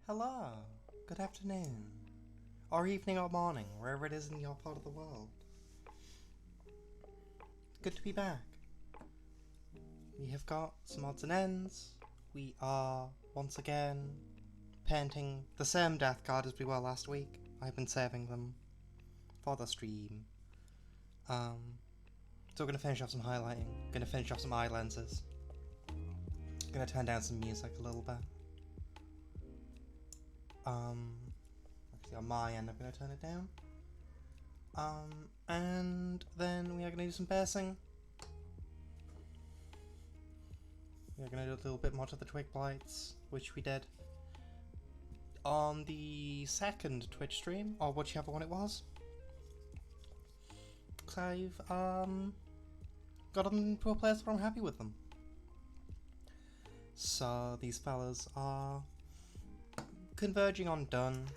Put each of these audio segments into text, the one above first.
Hello, good afternoon, or evening or morning, wherever it is in your part of the world. Good to be back. We have got some odds and ends. We are, once again, painting the same deathguard as we were last week. I've been saving them for the stream. So we're going to finish off some highlighting, going to finish off some eye lenses. Going to turn down some music a little bit. Actually on my end I'm going to turn it down. And then we are going to do some basing. We are going to do a little bit more to the twigblights, which we did on the second Twitch stream, or whichever one it was. Because I've got them to a place where I'm happy with them. So these fellas are converging on done,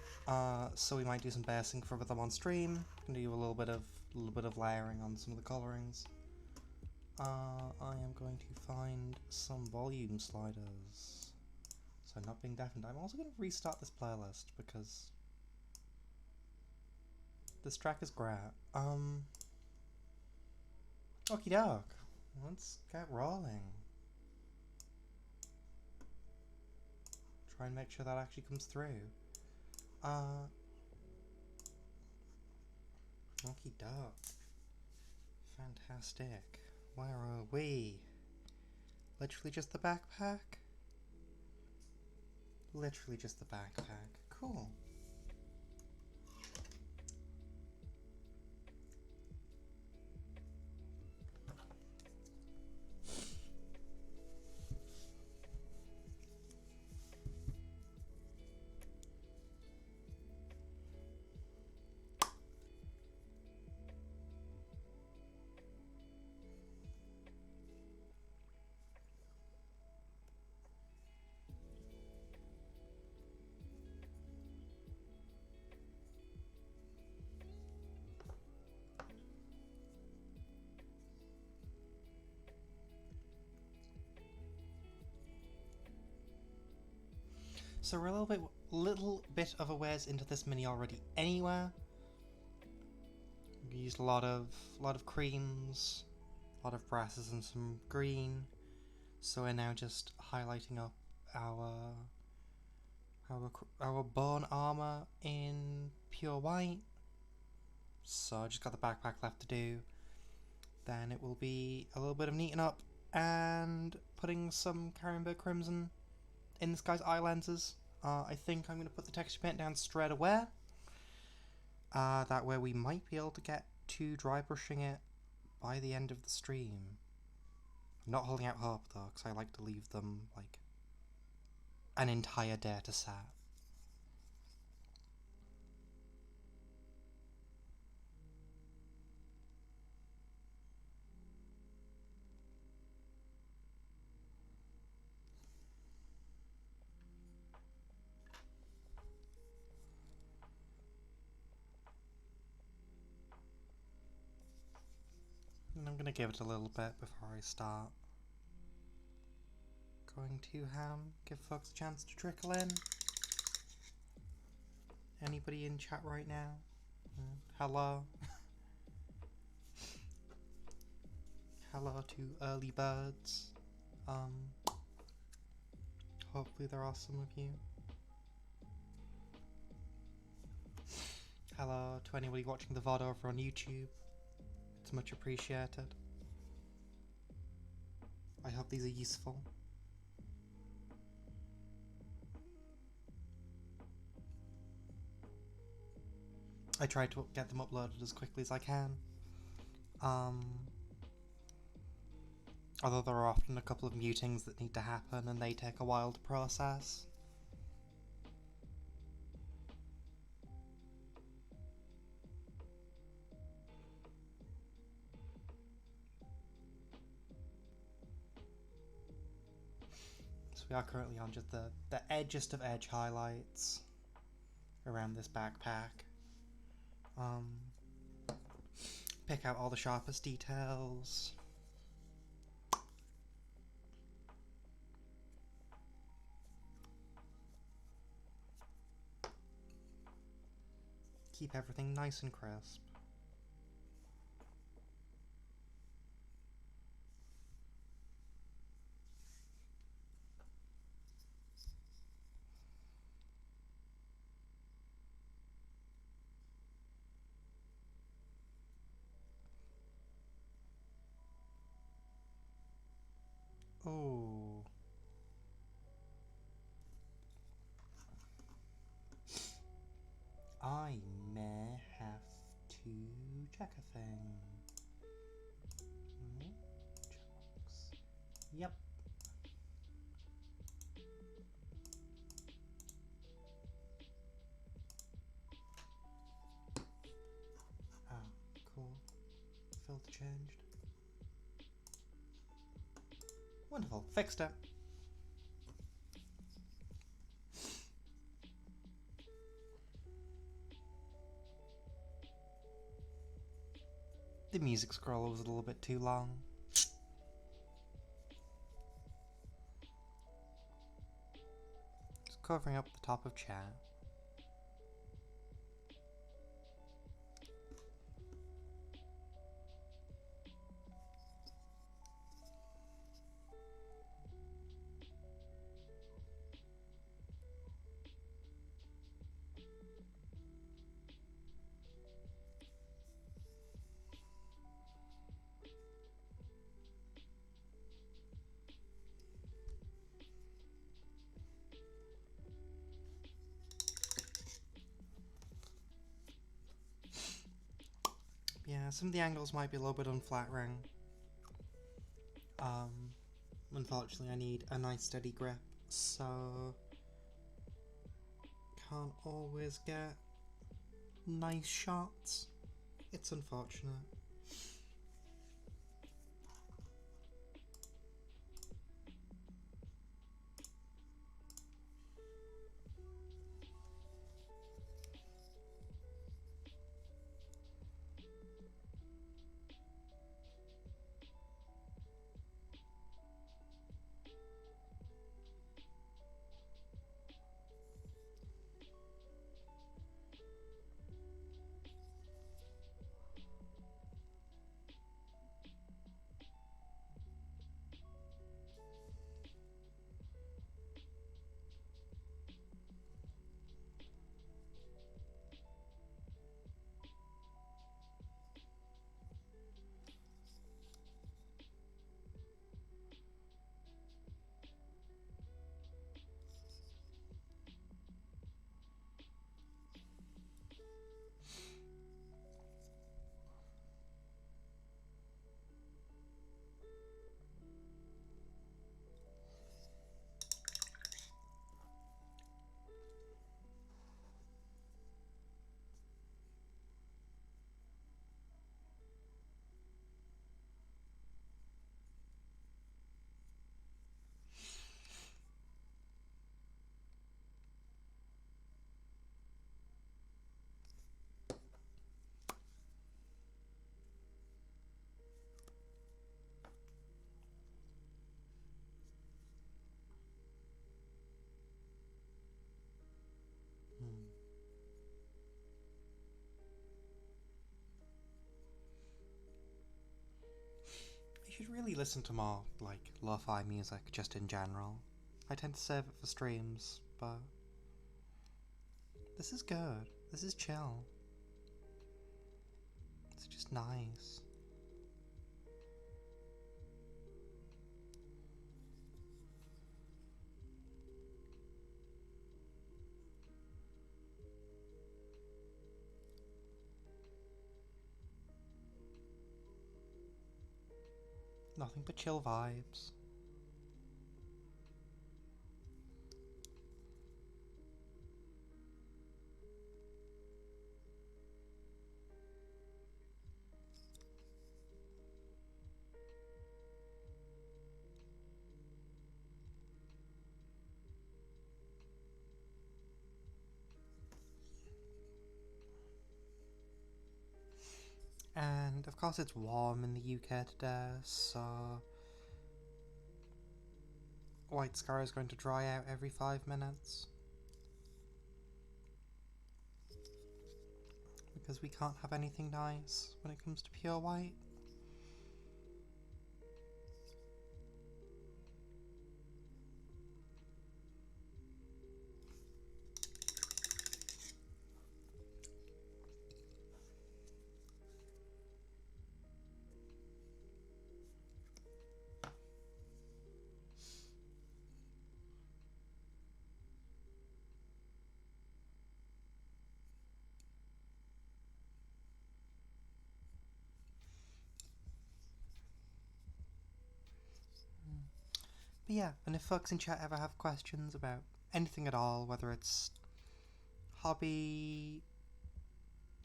so we might do some basing for them on stream. Gonna do a little bit of layering on some of the colorings. I am going to find some volume sliders, so not being deafened. I'm also going to restart this playlist because this track is great. Okie doke, let's get rolling. Try and make sure that actually comes through. Okie doke. Fantastic. Where are we? Literally just the backpack? Literally just the backpack. Cool. So we're a little bit of a ways into this mini already anyway. We used a lot of creams, a lot of brasses and some green. So we're now just highlighting up our bone armor in pure white. So I just got the backpack left to do. Then it will be a little bit of neaten up and putting some Carimber Crimson in this guy's eye lenses. I think I'm going to put the texture paint down straight away. That way we might be able to get to dry brushing it by the end of the stream. I'm not holding out hope though, because I like to leave them like an entire day to set. And I'm going to give it a little bit before I start. Going to give folks a chance to trickle in. Anybody in chat right now? Hello? Hello to early birds. Hopefully there are some of you. Hello to anybody watching the VOD over on YouTube. It's much appreciated. I hope these are useful. I try to get them uploaded as quickly as I can. Although there are often a couple of mutings that need to happen and they take a while to process. So we are currently on just the edgiest of edge highlights around this backpack. Pick out all the sharpest details. keep everything nice and crisp. Oh. I may have to check a thing. Chunks. Yep. Ah, cool. Filter changed. Wonderful. Fixed it. The music scroll was a little bit too long. Just covering up the top of chat. Yeah, some of the angles might be a little bit unflattering. Unfortunately I need a nice steady grip, so can't always get nice shots. It's unfortunate. You should really listen to more, like, lo-fi music, just in general. I tend to save it for streams, but this is good. This is chill. It's just nice. Nothing but chill vibes. And of course it's warm in the UK today, so White Scar is going to dry out every 5 minutes. because we can't have anything nice when it comes to pure white. But yeah, and if folks in chat ever have questions about anything at all, whether it's hobby,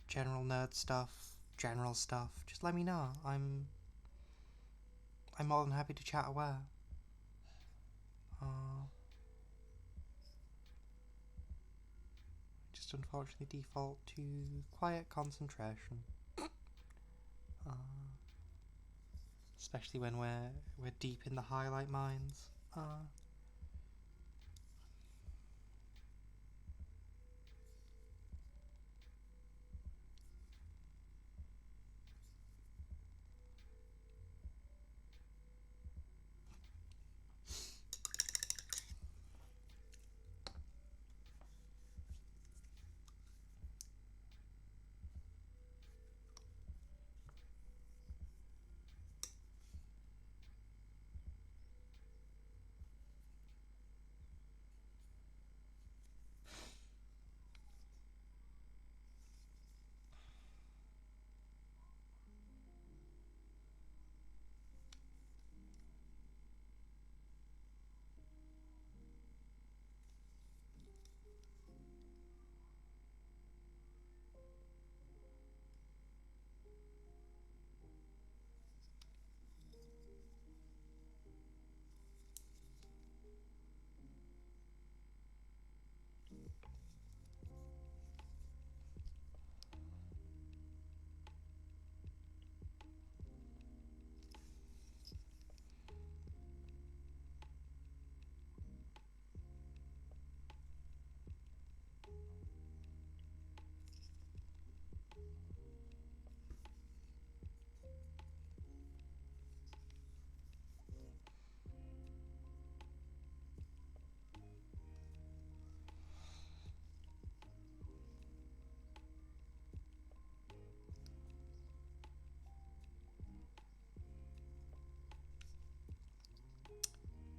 general nerd stuff, general stuff, just let me know. I'm more than happy to chat away. Just unfortunately default to quiet concentration. Especially when we're deep in the highlight mines.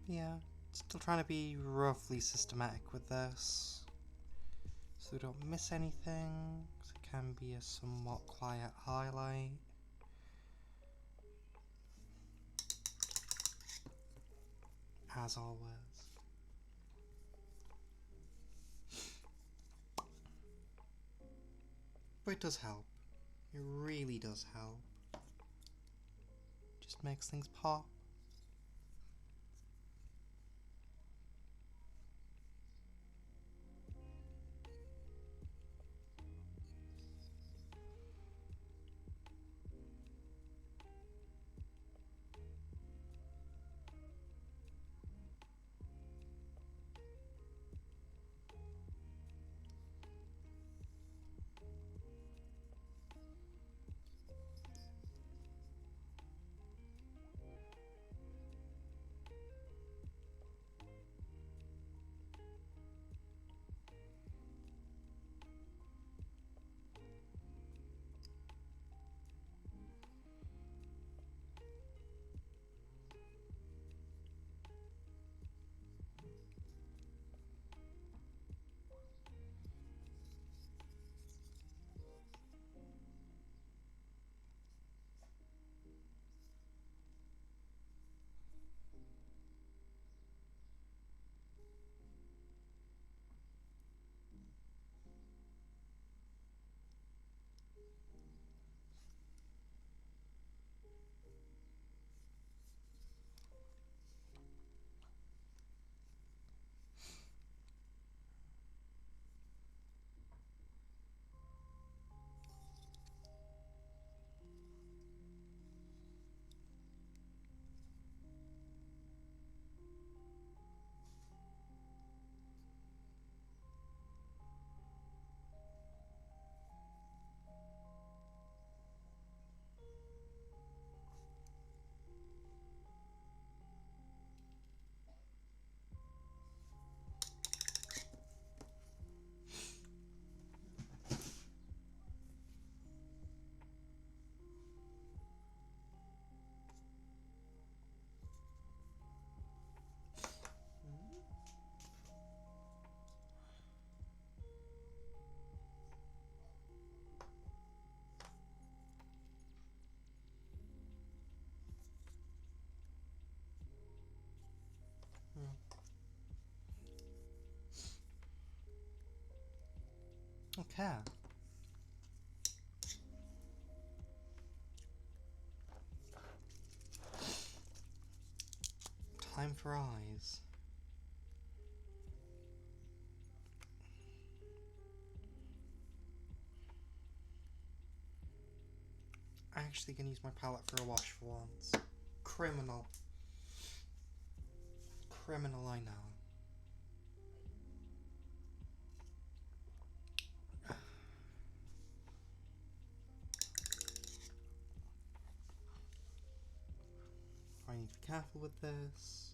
Yeah, still trying to be roughly systematic with this, so we don't miss anything, so it can be a somewhat quiet highlight. As always. But it does help. It really does help. Just makes things pop. Okay. Time for eyes. I'm actually gonna use my palette for a wash for once. Criminal. Criminal, I know. I need to be careful with this.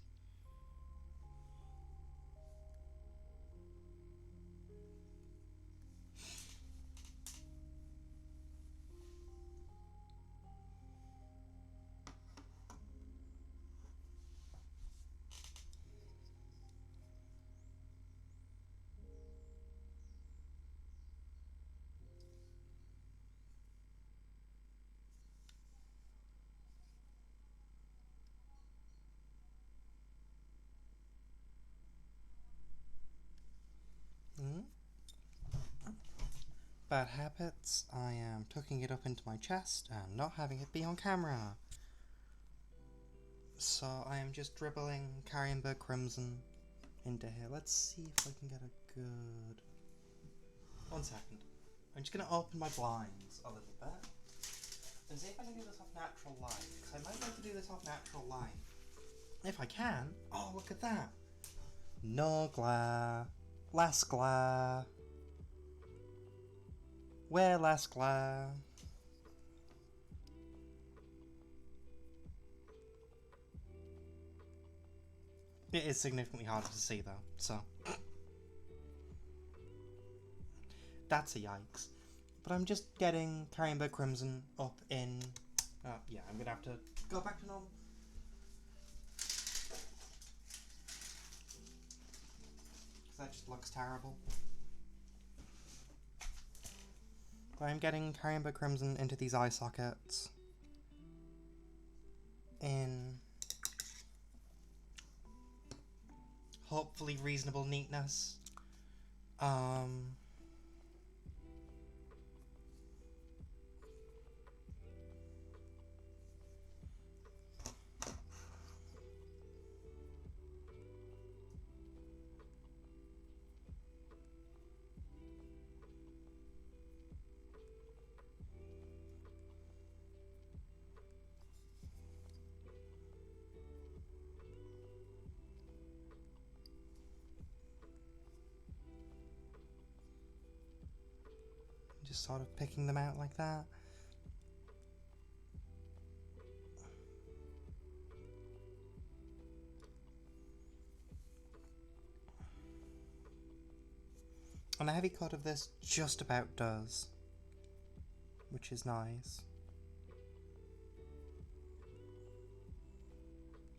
Bad habits. I am tucking it up into my chest and not having it be on camera. So I am just dribbling Carrienberg Crimson into here. Let's see if I can get a good... 1 second. I'm just going to open my blinds a little bit and see if I can do this off natural light, because I might be able to do this off natural light. If I can... Oh, look at that! No glare. Less glare. Wear less glare. It is significantly harder to see though, so... That's a yikes. But I'm just getting Carrienberg Crimson up in... yeah, I'm gonna have to go back to normal. Because that just looks terrible. But I'm getting Carrienberg Crimson into these eye sockets in hopefully reasonable neatness. Just sort of picking them out like that. And a heavy coat of this just about does, which is nice.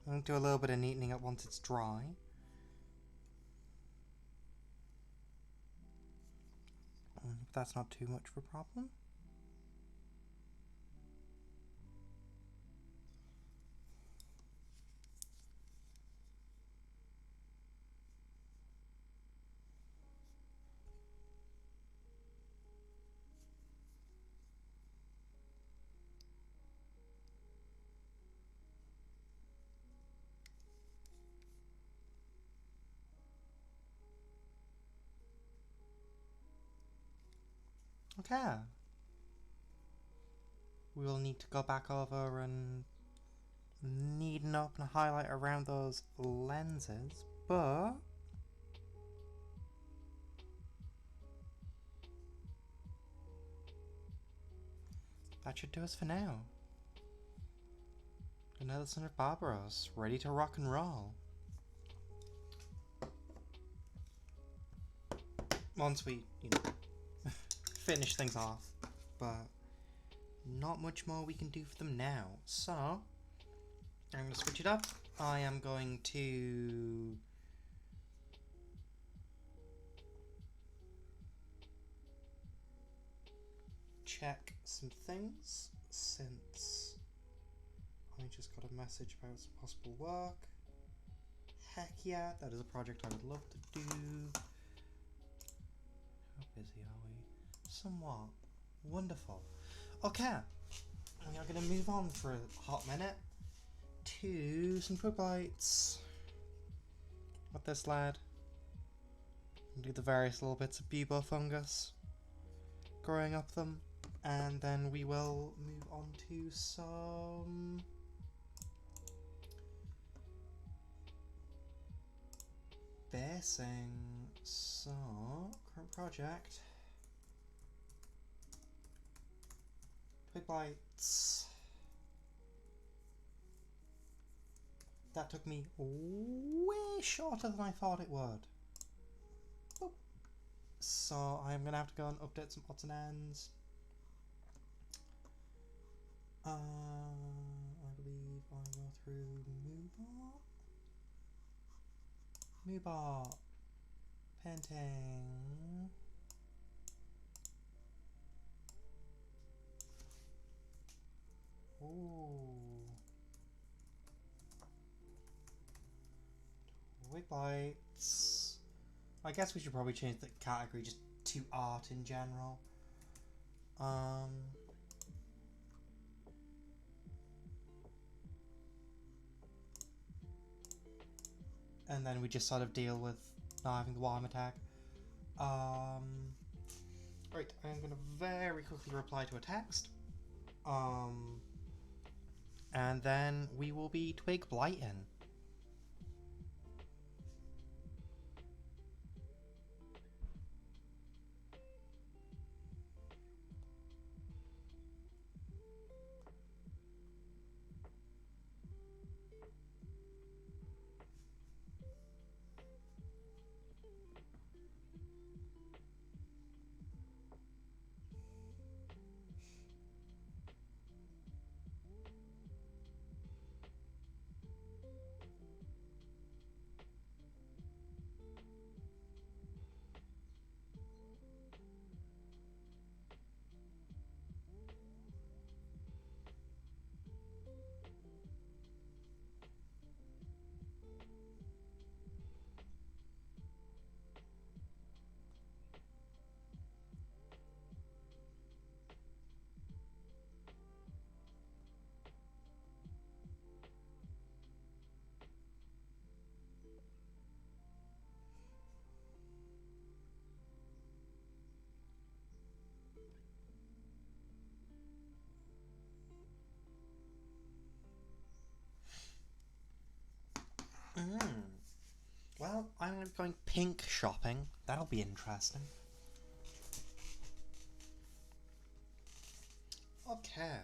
I'm going to do a little bit of neatening up once it's dry. If that's not too much of a problem. Okay. We will need to go back over and neaten up and highlight around those lenses, but that should do us for now. Another son of Barbaros, ready to rock and roll. Once we, finish things off, but not much more we can do for them now. So, I'm going to switch it up. I am going to check some things, since I just got a message about some possible work. Heck yeah, that is a project I would love to do. How busy are we? Somewhat. Wonderful. Okay. We are going to move on for a hot minute to some twigblights. With this lad. Do the various little bits of bubo fungus growing up them. And then we will move on to some basing. So, current project. Twigblights. That took me way shorter than I thought it would. Boop. So I'm going to have to go and update some odds and ends. I believe I go through Moobot. Painting. Ooh. Twigblights. I guess we should probably change the category just to art in general. And then we just sort of deal with not having the Warhammer tag. Right, I'm going to very quickly reply to a text. And then we will be twigblighting. Well, I'm going to be going pink shopping. That'll be interesting. Okay.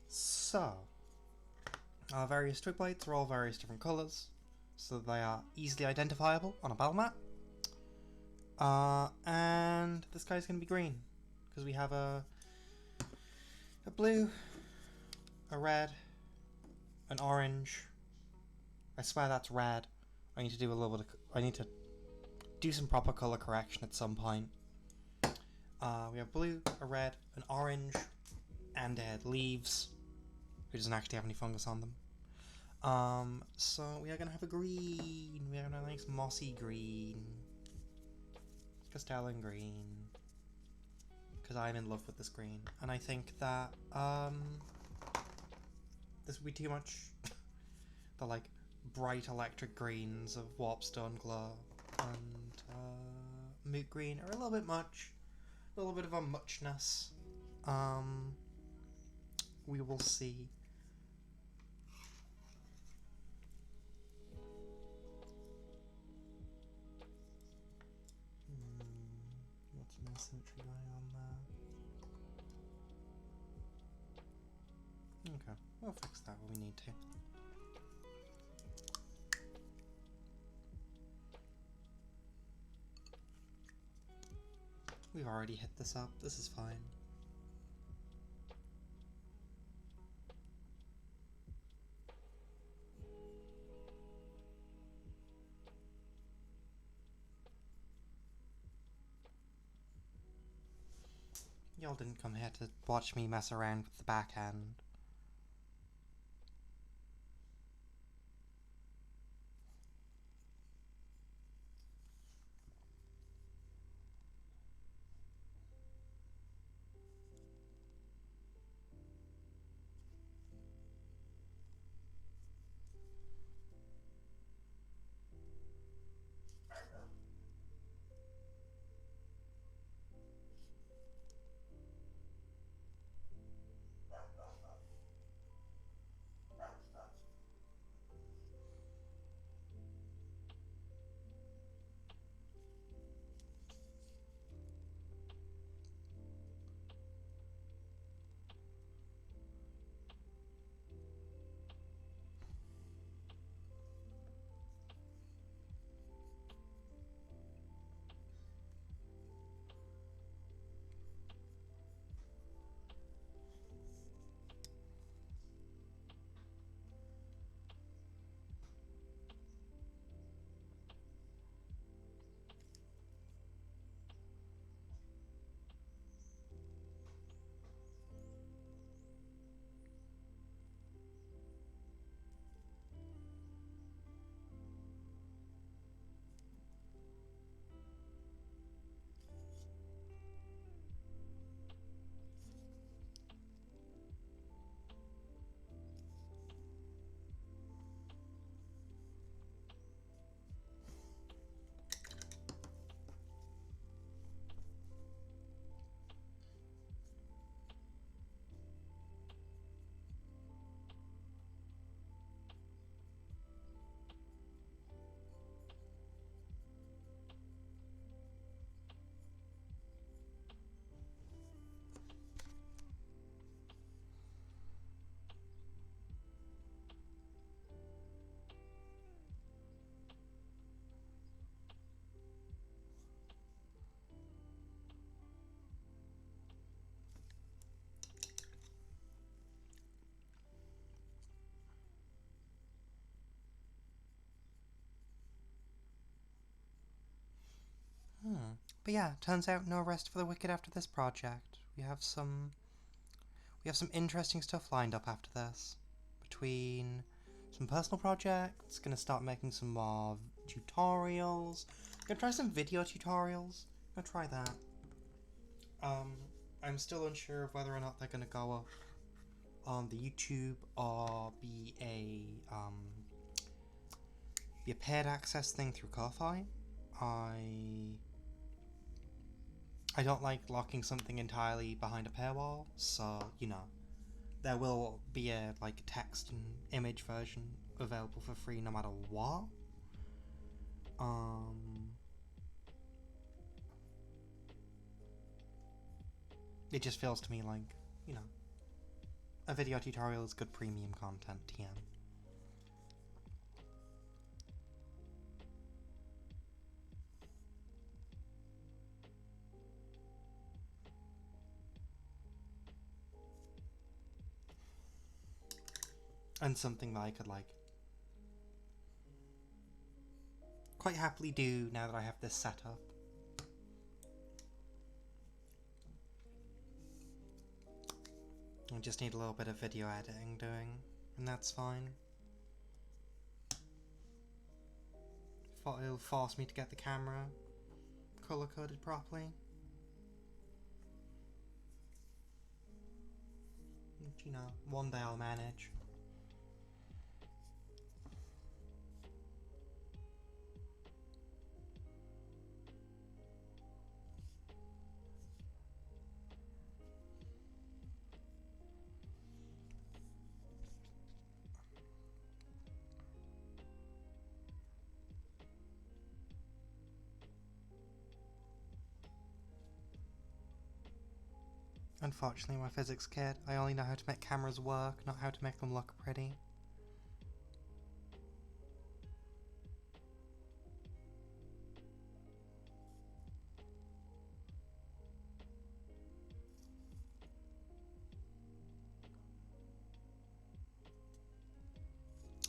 So, our various twigblights are all various different colours, so they are easily identifiable on a battle map. And this guy's going to be green, because we have a blue, a red, an orange. I swear that's red. I need to do a little bit of, I need to do some proper colour correction at some point. We have blue, a red, an orange, and leaves, who doesn't actually have any fungus on them. So we are going to have a green. We have a nice mossy green. Castellan green. Because I'm in love with this green. And I think that this would be too much. The like bright electric greens of Warpstone Glow and Moot Green are a little bit much. A little bit of a muchness. We will see. What's my symmetry going on there? Okay, we'll fix that when we need to. We've already hit this up, this is fine. Y'all didn't come here to watch me mess around with the backhand. But yeah, turns out no rest for the wicked after this project. We have some interesting stuff lined up after this. Between some personal projects, gonna start making some more tutorials. Gonna try some video tutorials. Gonna try that. I'm still unsure of whether or not they're gonna go up on the YouTube or be a paid access thing through Ko-Fi. I don't like locking something entirely behind a paywall, so you know, there will be a text and image version available for free no matter what. It just feels to me like, you know, a video tutorial is good premium content, TM. And something that I could quite happily do now that I have this set up. I just need a little bit of video editing doing, and that's fine. It'll force me to get the camera color-coded properly. Which, you know, one day I'll manage. Unfortunately, my physics kid, I only know how to make cameras work, not how to make them look pretty.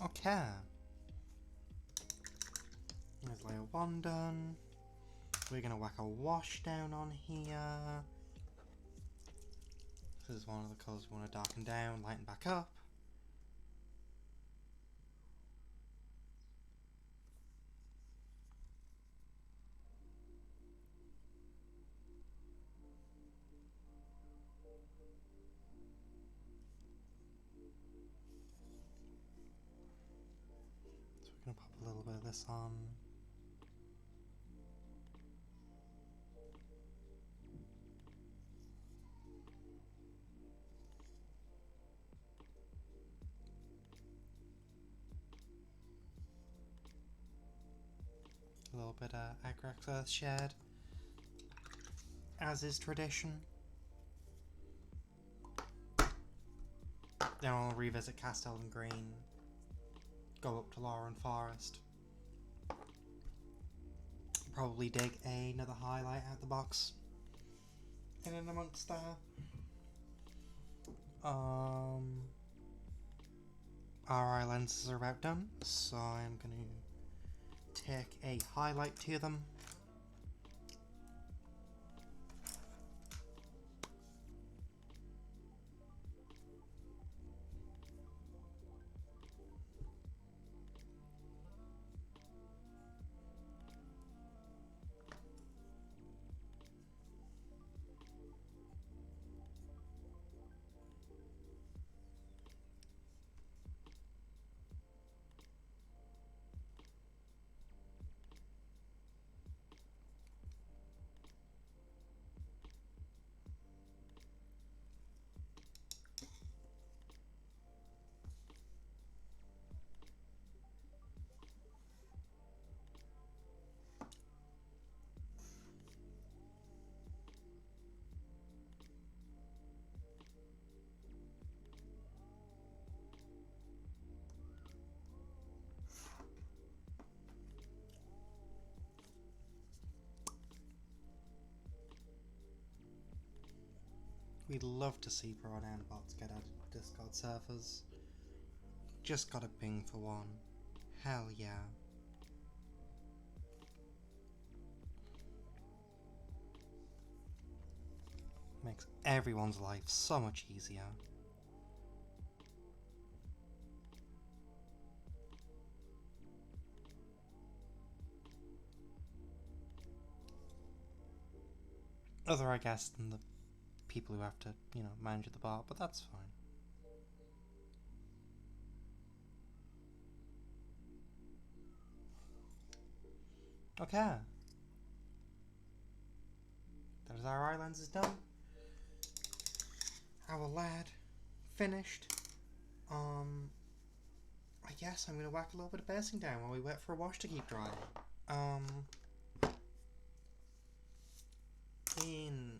Okay. There's layer 1 done. We're gonna whack a wash down on here. This is one of the colours we want to darken down, lighten back up. So we're going to pop a little bit of this on. A little bit of Agrax Earthshed, as is tradition. Then I'll revisit Castell and Green, go up to Lauren Forest, probably dig another highlight out the box in and amongst there. RI lenses are about done, so I'm going to take a highlight to them. We'd love to see pro and bots get added to Discord servers. Just got a ping for one. Hell yeah. Makes everyone's life so much easier. Other, I guess, than the people who have to, you know, manage at the bar, but that's fine. Okay. That is our islands is done. Our lad finished. I guess I'm gonna whack a little bit of basing down while we wait for a wash to keep drying. In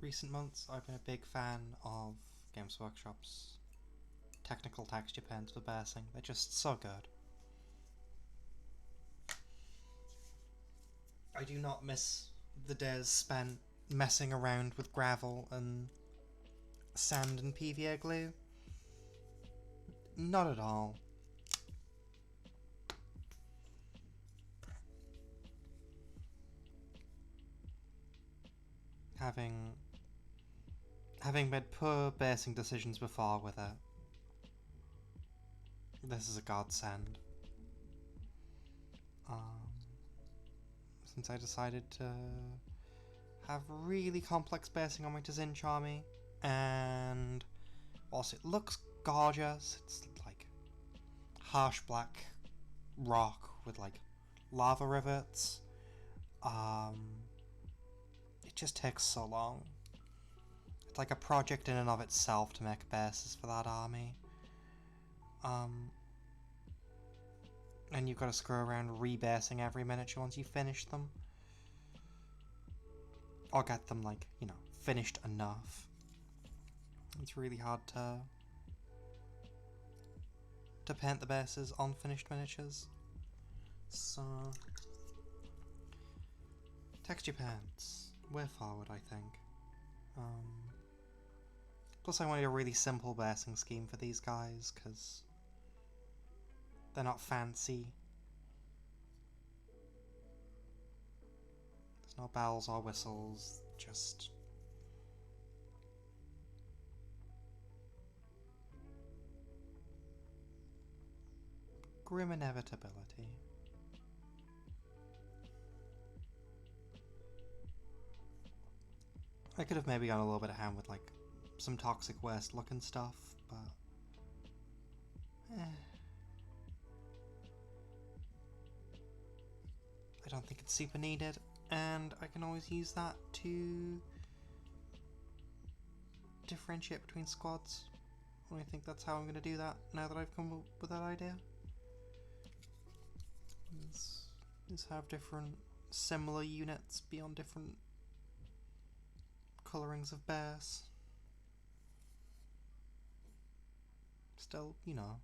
recent months, I've been a big fan of Games Workshop's technical texture pens for basing. They're just so good. I do not miss the days spent messing around with gravel and sand and PVA glue. Not at all. Having made poor basing decisions before with it, this is a godsend. Since I decided to have really complex basing on my Tzzangors army, and whilst it looks gorgeous, it's like harsh black rock with like lava rivets. It just takes so long. It's like a project in and of itself to make bases for that army. And you've got to screw around rebasing every miniature once you finish them. Or get them, like, you know, finished enough. It's really hard to paint the bases on finished miniatures. So, texture paints, way forward, I think. Plus I wanted a really simple basing scheme for these guys, because they're not fancy. There's no bells or whistles, just grim inevitability. I could have maybe gone a little bit of hand with like some toxic waste looking stuff, but I don't think it's super needed, and I can always use that to differentiate between squads. And I think that's how I'm going to do that now that I've come up with that idea. Is have different similar units be on different colourings of base. Still, you know,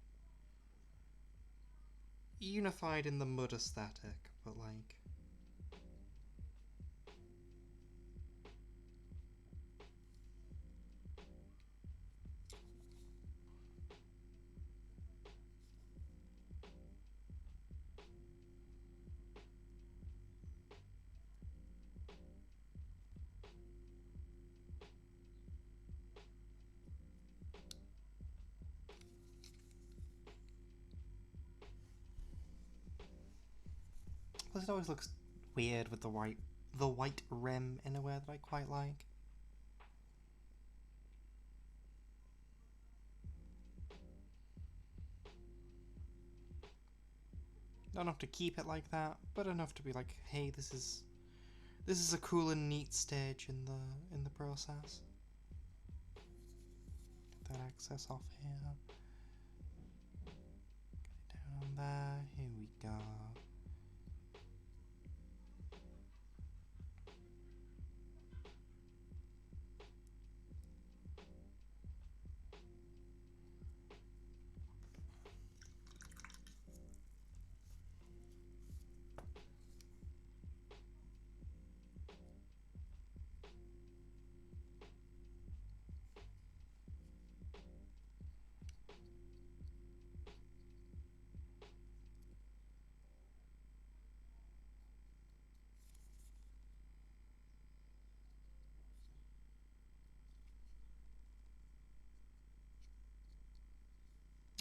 unified in the mud aesthetic, but like plus it always looks weird with the white rim in a way that I quite like. Not enough to keep it like that, but enough to be like, hey, this is a cool and neat stage in the process. Get that access off here. Get it down there. Here we go.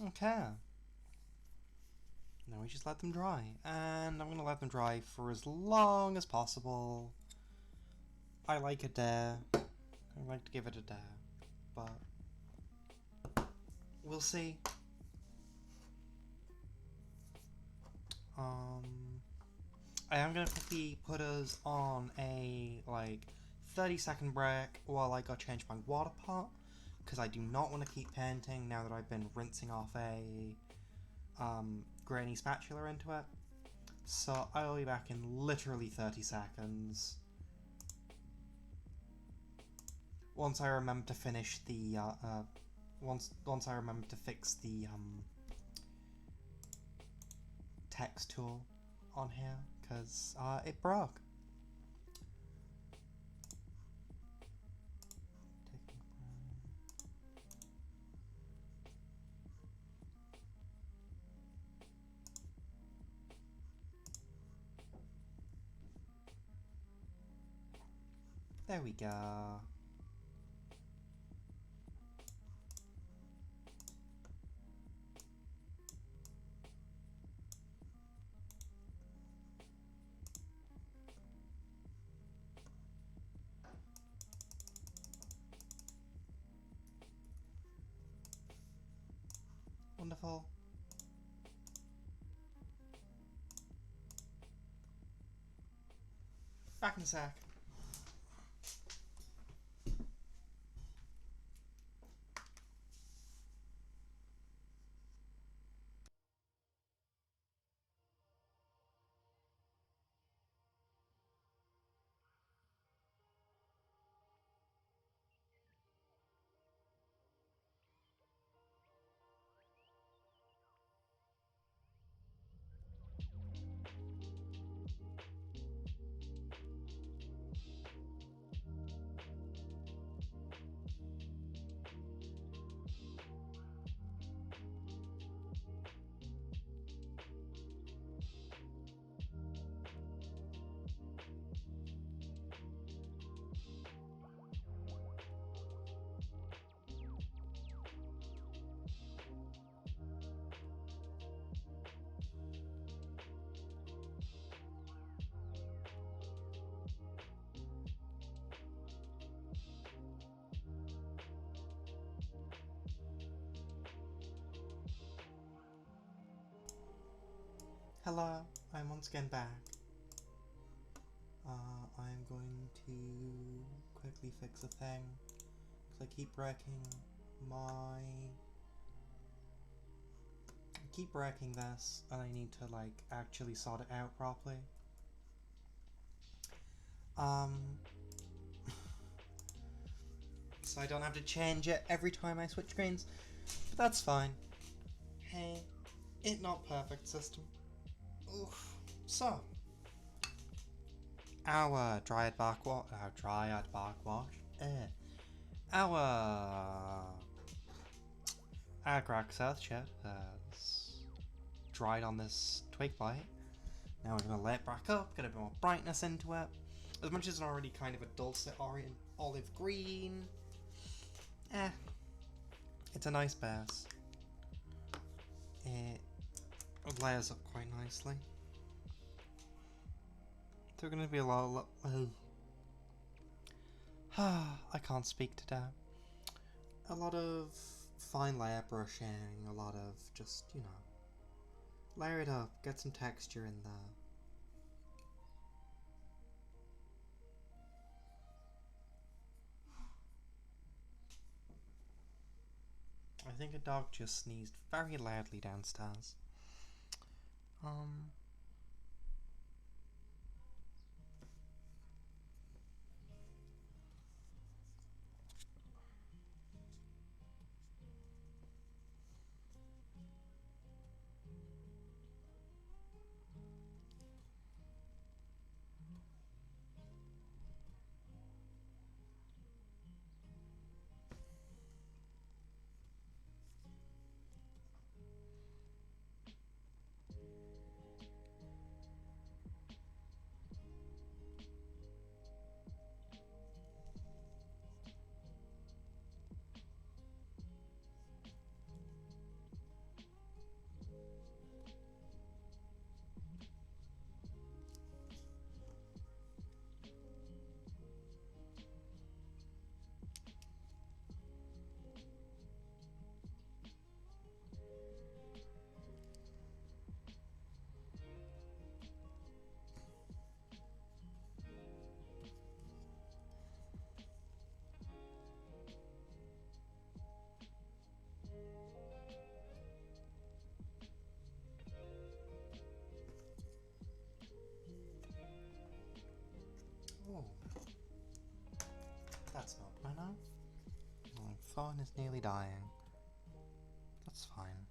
Okay. Now we just let them dry. And I'm going to let them dry for as long as possible. I like a dare. I like to give it a dare. But we'll see. I am going to quickly put us on a, 30-second break while I go change my water pot. Because I do not want to keep painting now that I've been rinsing off a grainy spatula into it. So I'll be back in literally 30 seconds. Once I remember to finish the, once I remember to fix the text tool on here, because it broke. There we go. Wonderful. Back in a sec. Hello, I'm once again back. I'm going to quickly fix a thing, because I keep wrecking this, and I need to, actually sort it out properly. So I don't have to change it every time I switch screens, but that's fine. Hey, it not perfect system. Oof. So, our dryad bark wash, our Grax Earthshed has dried on this twig blight. Now we're going to let it back up, get a bit more brightness into it. As much as it's already kind of a dulcet olive green, it's a nice base. It layers up quite nicely. There are going to be a lot of I can't speak today. A lot of fine layer brushing, a lot of just, layer it up, get some texture in there. I think a dog just sneezed very loudly downstairs. phone is nearly dying. That's fine.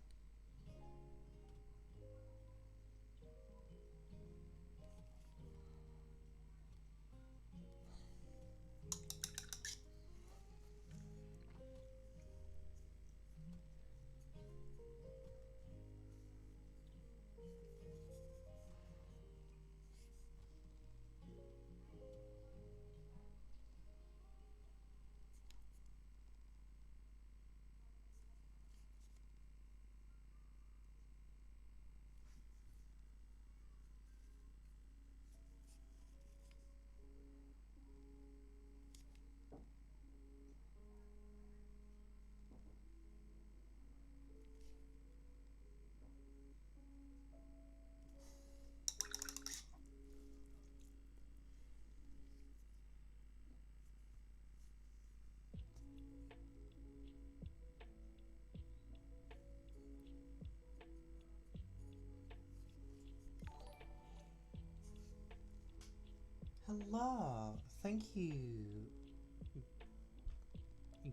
Hello, thank you.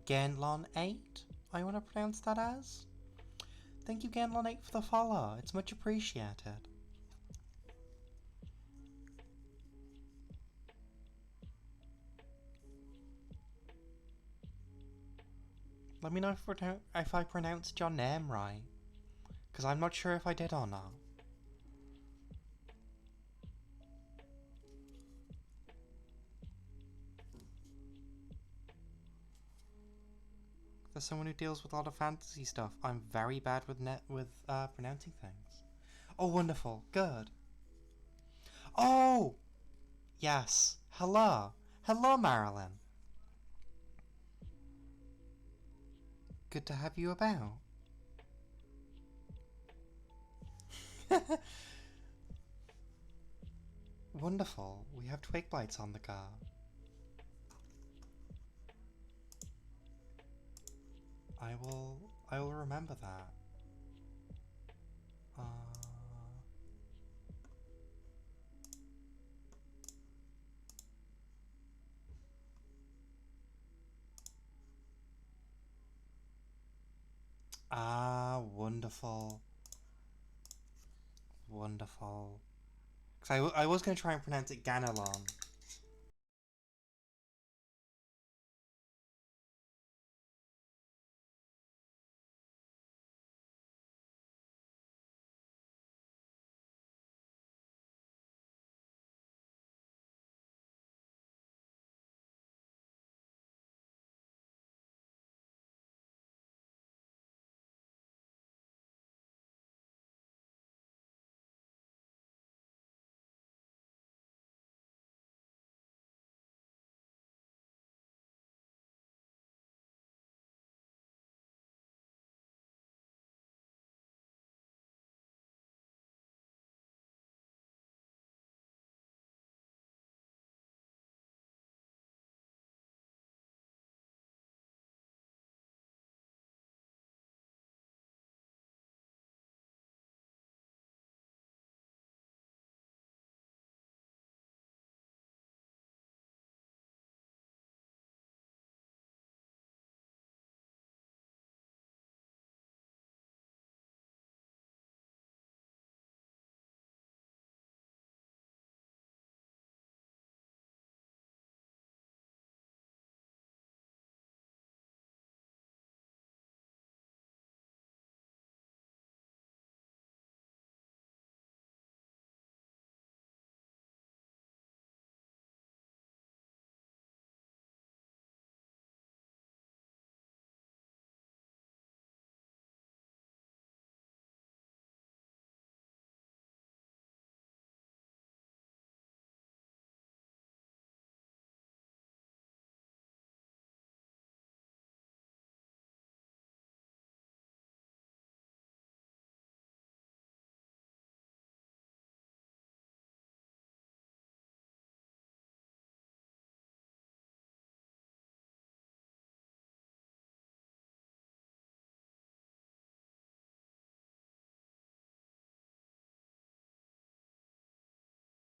Ganlon8, I want to pronounce that as? Thank you, Ganlon8, for the follow. It's much appreciated. Let me know if I pronounced your name right, because I'm not sure if I did or not. For someone who deals with a lot of fantasy stuff, I'm very bad with pronouncing things. Oh, wonderful. Good. Oh! Yes. Hello. Hello, Marilyn. Good to have you about. Wonderful. We have twigblights on the car. I will remember that. Uh... Ah, wonderful. Wonderful. Because I was going to try and pronounce it Ganelon.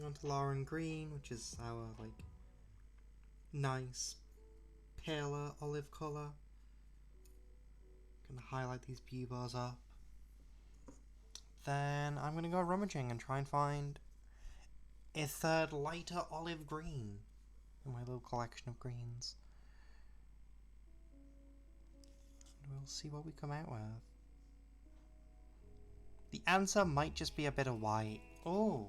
On to Lauren Green, which is our, like, nice, paler olive colour. Gonna highlight these bars up. Then I'm gonna go rummaging and try and find a third lighter olive green in my little collection of greens. And we'll see what we come out with. The answer might just be a bit of white. Oh,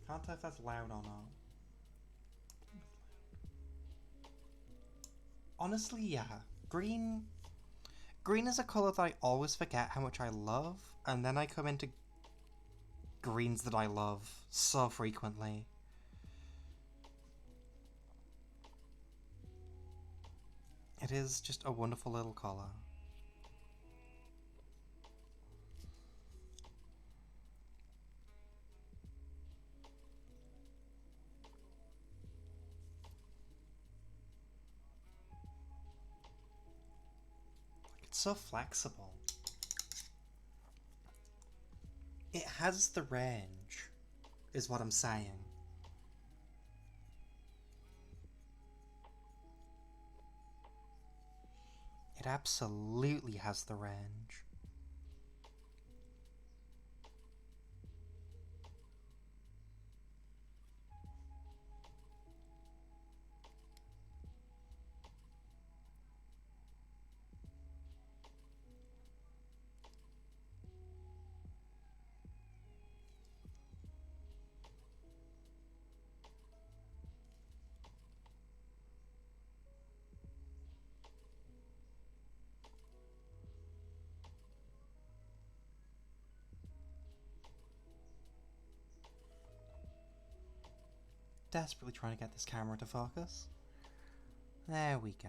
can't tell if that's loud or not. Honestly, yeah. Green is a colour that I always forget how much I love, and then I come into greens that I love so frequently. It is just a wonderful little colour. It's so flexible. It has the range, is what I'm saying. It absolutely has the range. Desperately trying to get this camera to focus. There we go.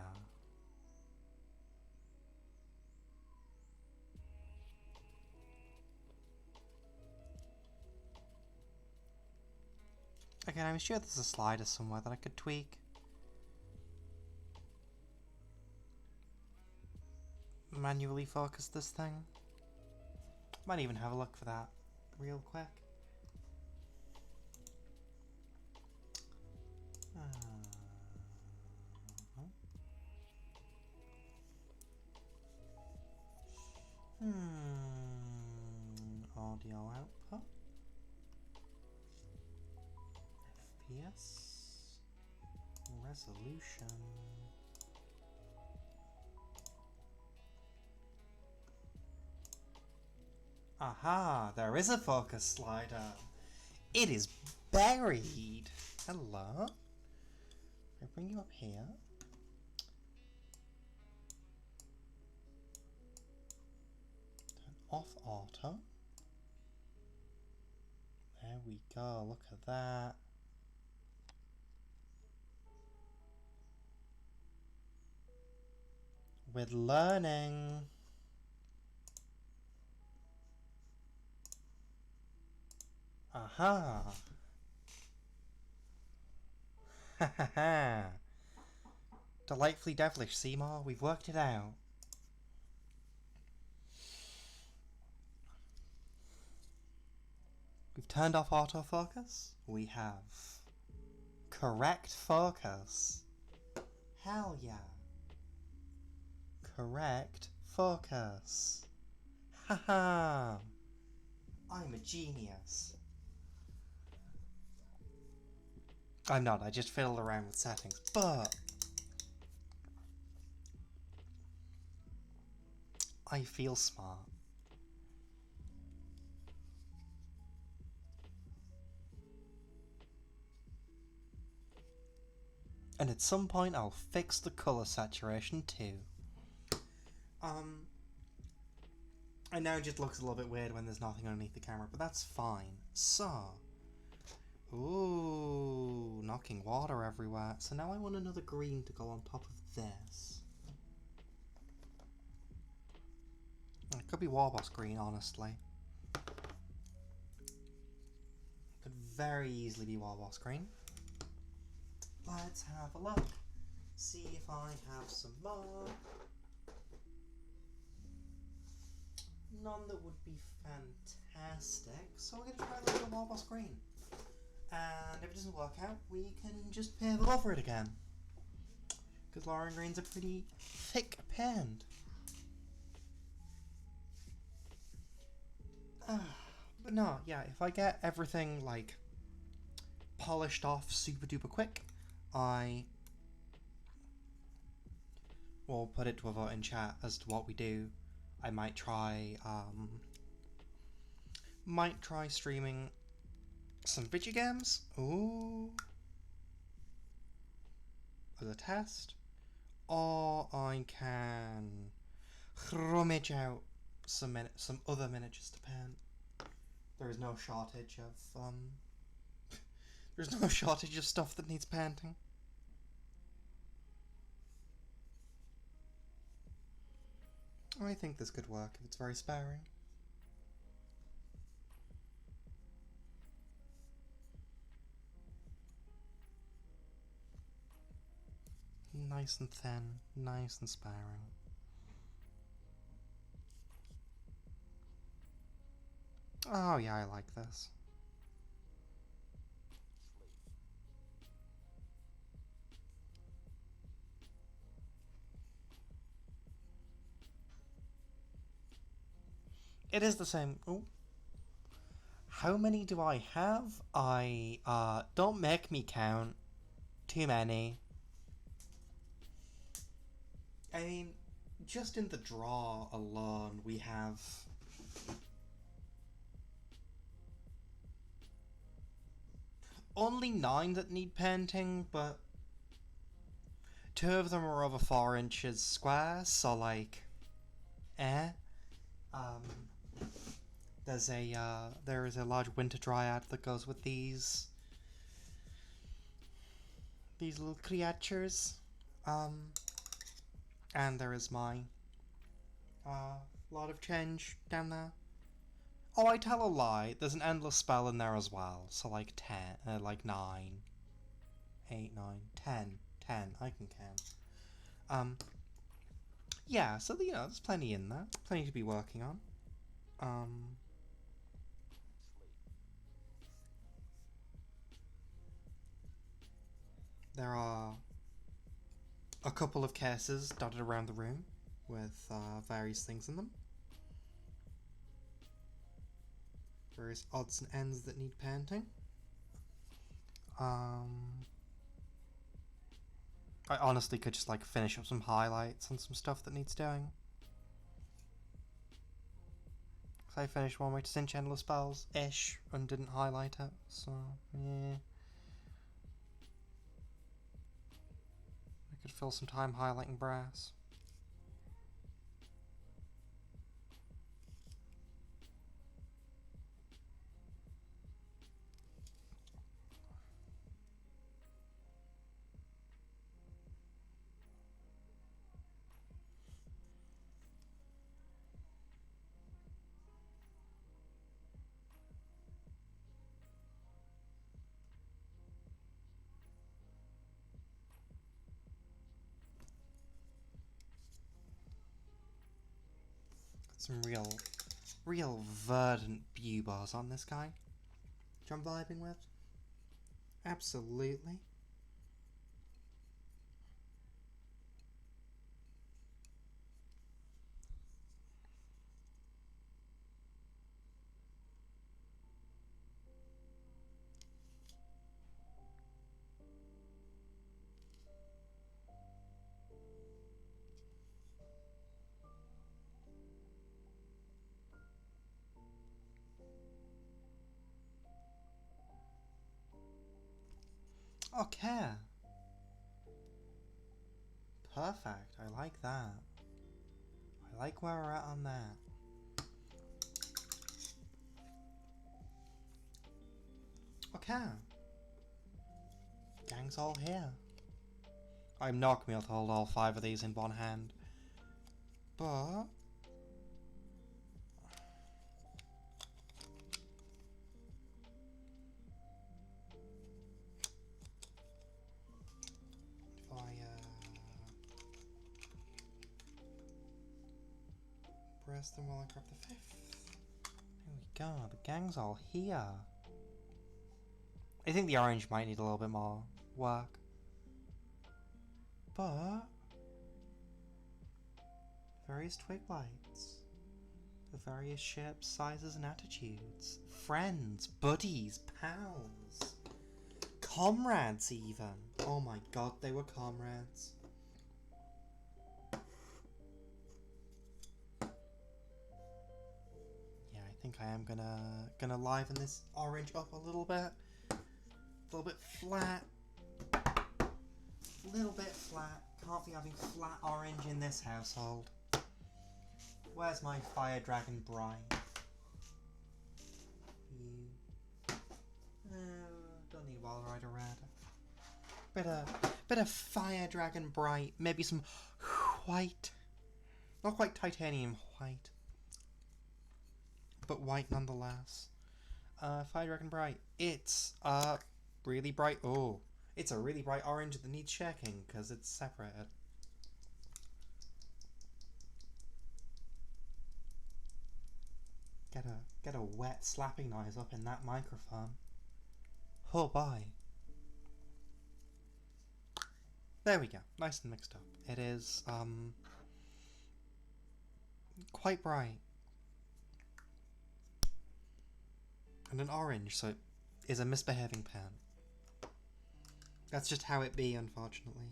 Again, I'm sure there's a slider somewhere that I could tweak. Manually focus this thing. Might even have a look for that real quick. Audio output. FPS. Resolution. Aha, there is a focus slider. It is buried. Hello. I bring you up here. Turn off auto. There we go, look at that. We're learning. Aha. Ha ha ha. Delightfully devilish, Seymour. We've worked it out. We've turned off autofocus. We have correct focus. Hell yeah. Correct focus. Haha. I'm a genius. I'm not, I just fiddled around with settings, but I feel smart. And at some point I'll fix the colour saturation too. I know it just looks a little bit weird when there's nothing underneath the camera, but that's fine. So, ooh, knocking water everywhere. So now I want another green to go on top of this. It could be Warboss green, honestly. It could very easily be Warboss green. Let's have a look. See if I have some more. None that would be fantastic. So we're going to try a little Warboss green. And if it doesn't work out, we can just pave over it again. Because Lauren greens are pretty thick panned. But no, yeah, if I get everything, like, polished off super duper quick, I will put it to a vote in chat as to what we do. I might try streaming some video games. Ooh. As a test. Or I can rummage out some other miniatures to paint. There is no shortage of there's no shortage of stuff that needs painting. I think this could work if it's very sparing. Nice and thin, nice and sparing. Oh yeah, I like this. It is the same. Oh. How many do I have? Don't make me count. Too many. I mean, just in the draw alone, we have only 9 that need painting, but 2 of them are over 4 inches square, so like, eh. There is a large winter dryad that goes with these little creatures. And there is my lot of change down there. Oh, I tell a lie. There's an endless spell in there as well. So like 10, like 9, 8, 9, 10, 10. I can count. Yeah. So there's plenty in there. Plenty to be working on. There are a couple of cases dotted around the room with various things in them. Various odds and ends that need painting. I honestly could just like finish up some highlights on some stuff that needs doing. Cause I finished one way to cinch endless spells-ish and didn't highlight it, so yeah. I could fill some time highlighting brass. Some real verdant buboes on this guy, which I'm vibing with. Absolutely. Okay. Perfect. I like that. I like where we're at on that. Okay. Gang's all here. I'm not going to be able to hold all 5 of these in one hand. But if I press them while I grab the 5th. There we go. The gang's all here. I think the orange might need a little bit more work. But various twigblights. The various shapes, sizes, and attitudes. Friends, buddies, pals, comrades, even. Oh my god, they were comrades. Yeah, I think I am gonna liven this orange up a little bit. A little bit flat. A little bit flat. Can't be having flat orange in this household. Where's my fire dragon bride? You. Don't need Wild Rider Red. Bit of fire dragon bright. Maybe some white. Not quite titanium white, but white nonetheless. Fire dragon bright. It's really bright. Oh, it's a really bright orange that needs checking because it's separated. Get a wet slapping noise up in that microphone. Oh boy. There we go. Nice and mixed up. It is quite bright. And an orange, so it is a misbehaving pen. That's just how it be, unfortunately.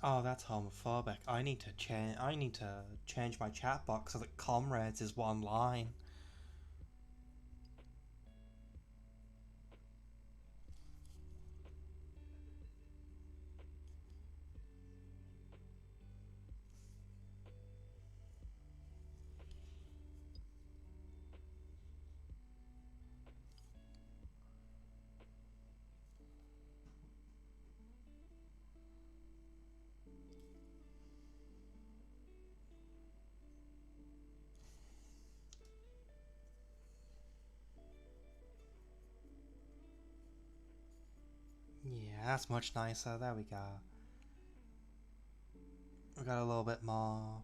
Oh, that's homophobic. I need to change my chat box so that comrades is one line. Yeah, that's much nicer. There we go. We got a little bit more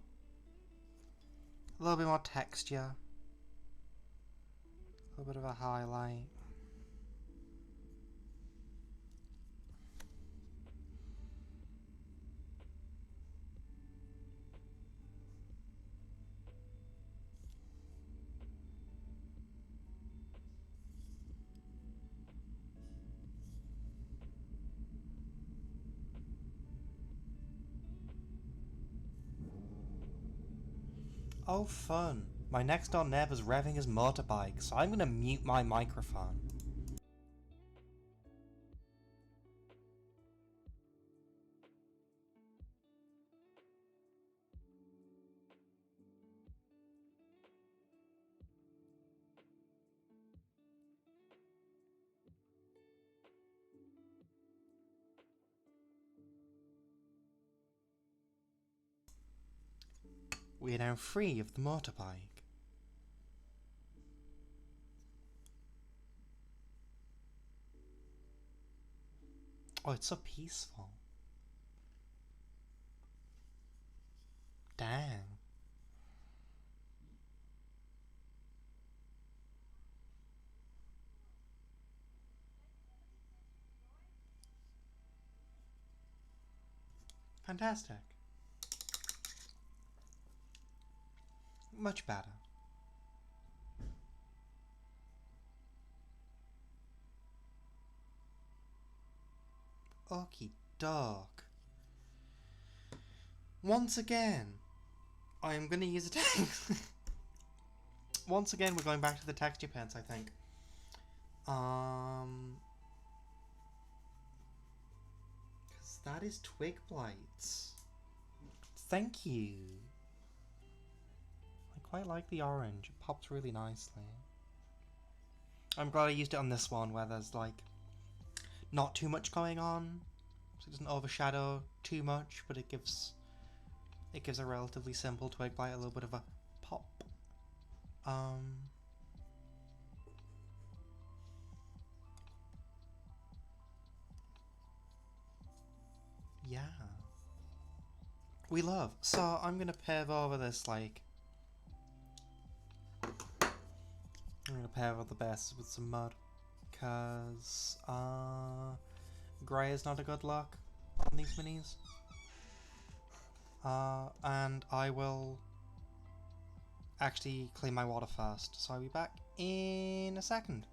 texture. A little bit of a highlight. Oh, fun. My next door neighbour's revving his motorbike, so I'm gonna mute my microphone. We are now free of the motorbike. Oh, it's so peaceful. Dang. Fantastic. Much better. Okie doke. Once again, I am gonna use a text. Once again, we're going back to the texture pens, I think. Because that is twigblights. Thank you. I quite like the orange. It pops really nicely. I'm glad I used it on this one where there's like not too much going on, so it doesn't overshadow too much, but it gives a relatively simple twig blight a little bit of a pop. Yeah. We love. So I'm gonna pave over this like I'm gonna pave over the base with some mud, because grey is not a good look on these minis. And I will actually clean my water first, so I'll be back in a second.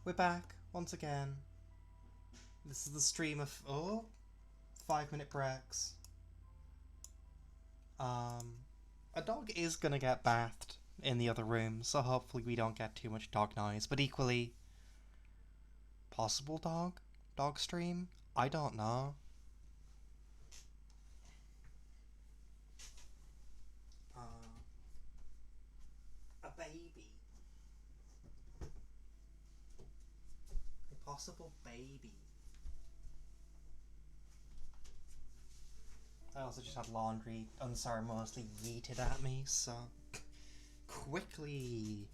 We're back once again. This is the stream of 5-minute breaks. A dog is gonna get bathed in the other room, so hopefully we don't get too much dog noise. But equally, possible dog stream? I don't know. A baby. A possible baby. I also just had laundry unceremoniously yeeted at me, so quickly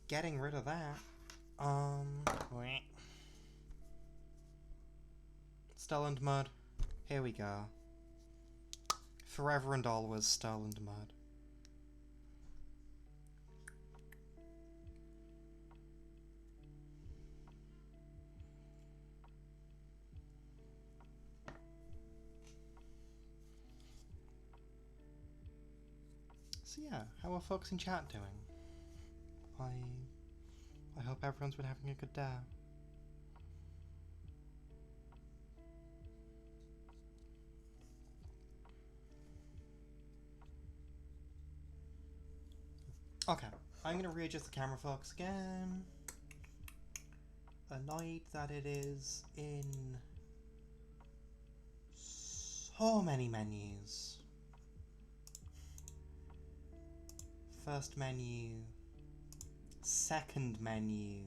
getting rid of that. Stelland mud. Here we go. Forever and always Stelland mud. So yeah, how are folks in chat doing? I hope everyone's been having a good day. Okay, I'm gonna readjust the camera folks again. Annoyed that it is in so many menus. First menu, second menu.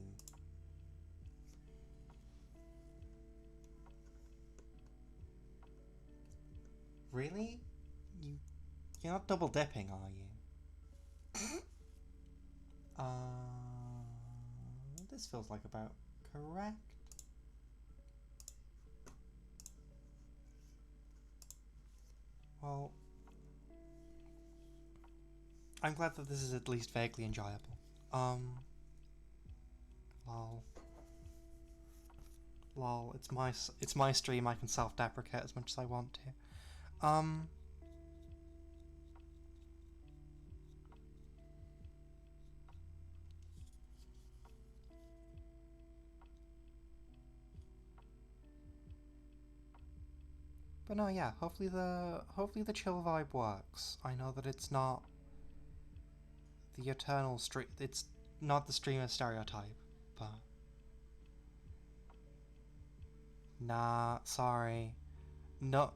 Really? You're not double dipping, are you? This feels like about correct. Well, I'm glad that this is at least vaguely enjoyable. Lol, it's my stream, I can self-deprecate as much as I want to. But no, yeah, hopefully the chill vibe works. I know that it's not the eternal stream, it's not the streamer stereotype, but nah, sorry. No,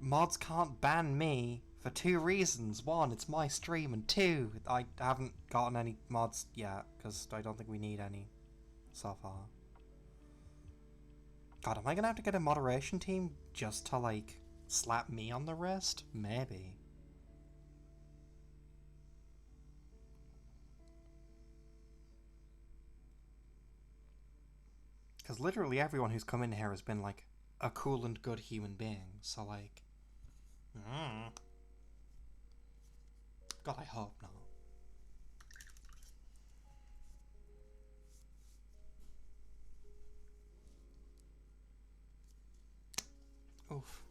mods can't ban me for 2 reasons. 1, it's my stream, and 2, I haven't gotten any mods yet, because I don't think we need any so far. God, am I gonna have to get a moderation team just to, like, slap me on the wrist? Maybe. Because literally everyone who's come in here has been, like, a cool and good human being, so, like... God, I hope not. Oof.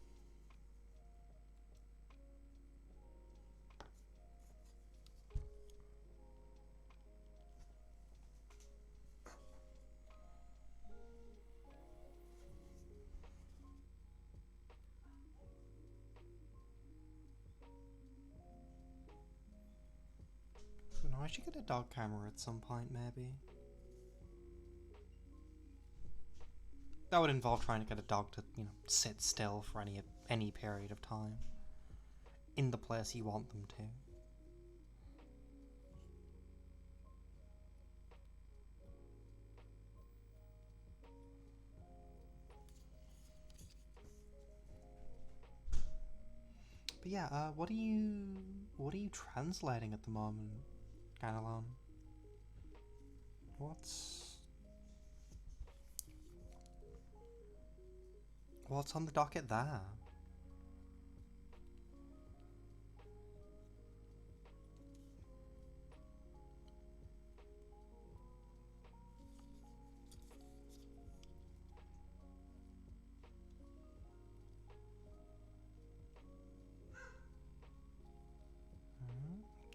No, I should get a dog camera at some point, maybe. That would involve trying to get a dog to, you know, sit still for any period of time. In the place you want them to. But yeah, what are you translating at the moment, Ganelon? What's on the docket there?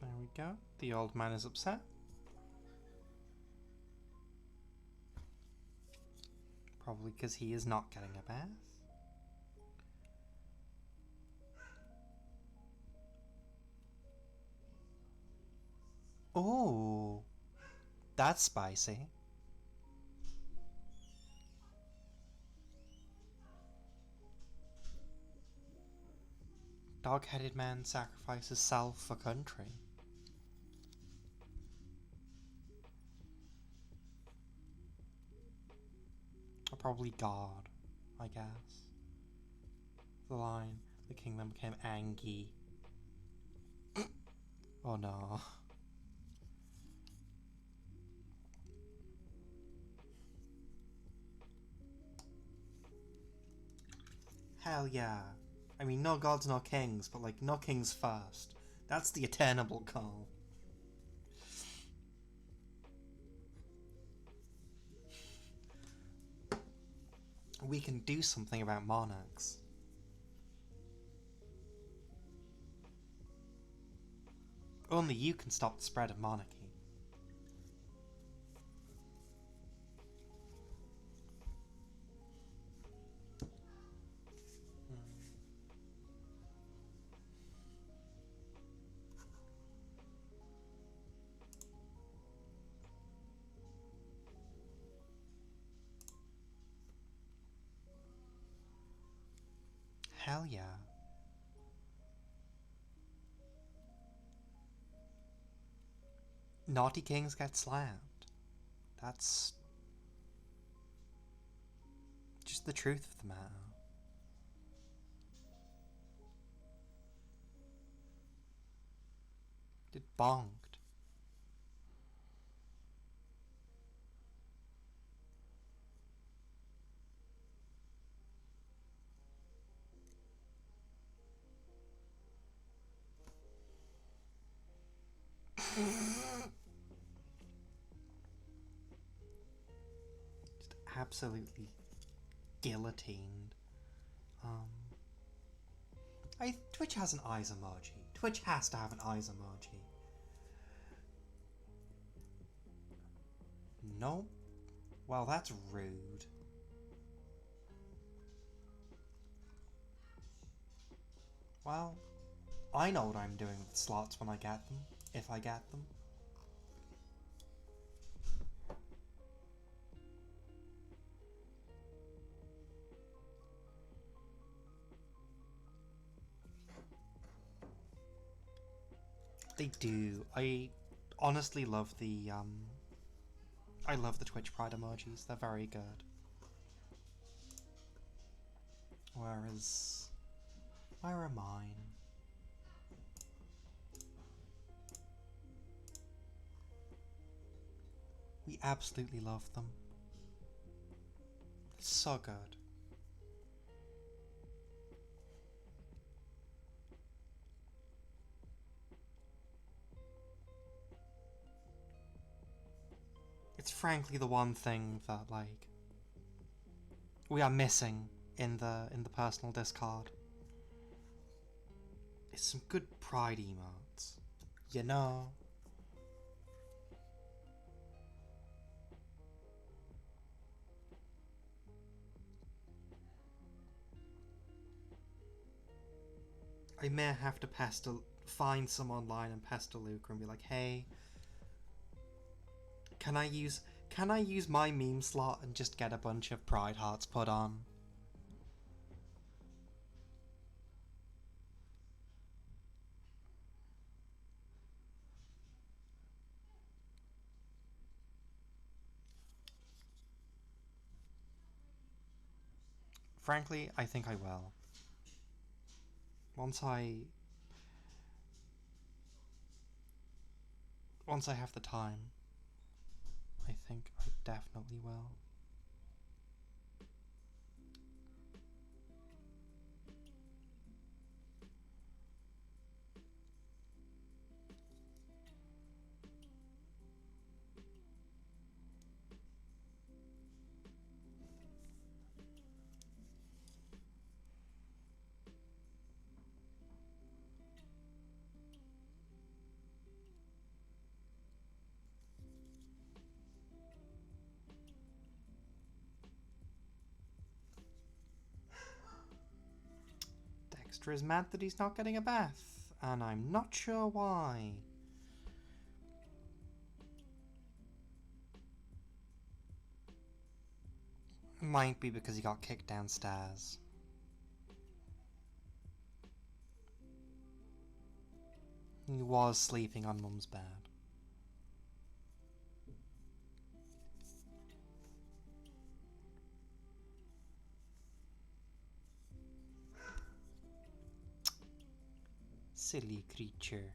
There we go. The old man is upset. Probably because he is not getting a bath. Oh, that's spicy. Dog-headed man sacrifices self for country. Or probably God, I guess. The line, the kingdom became angry. Oh no. Hell yeah. I mean, no gods, no kings, but like, no kings first. That's the attainable goal. We can do something about monarchs. Only you can stop the spread of monarchy. Hell yeah. Naughty kings get slapped. That's just the truth of the matter. It bonked. Just absolutely guillotined. Twitch has an eyes emoji. Twitch has to have an eyes emoji. No? Well, that's rude. Well, I know what I'm doing with slots when I get them, if I get them. They do. I honestly love the I love the Twitch Pride emojis. They're very good. Where are mine? We absolutely love them. It's so good. It's frankly the one thing that, like, we are missing in the personal discard. It's some good pride emotes, you know. I may have to find some online and pester Luca and be like, hey, can I use my meme slot and just get a bunch of pride hearts put on? Frankly, I think I will. Once I have the time, I think I definitely will. Dexter is mad that he's not getting a bath, and I'm not sure why. Might be because he got kicked downstairs. He was sleeping on Mum's bed. Silly creature.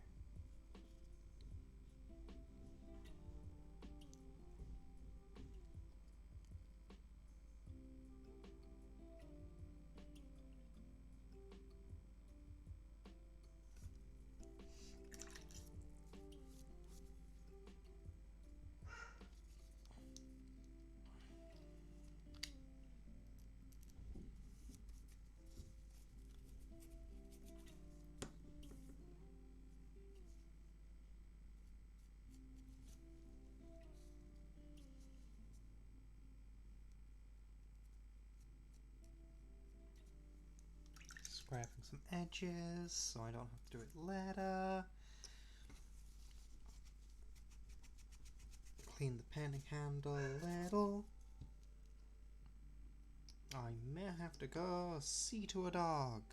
Scraping some edges so I don't have to do it later. Clean the painting handle a little. I may have to go see to a dog,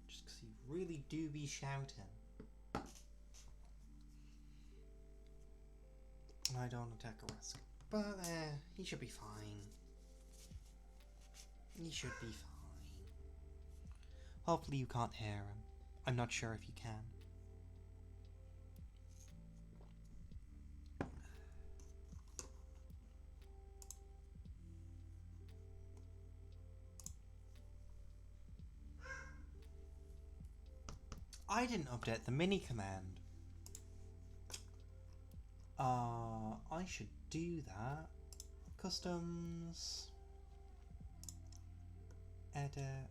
just because he really do be shouting. I don't want to take a risk, but he should be fine. He should be fine. Hopefully you can't hear him. I'm not sure if you can. I didn't update the mini command. I should do that. Customs. Edit.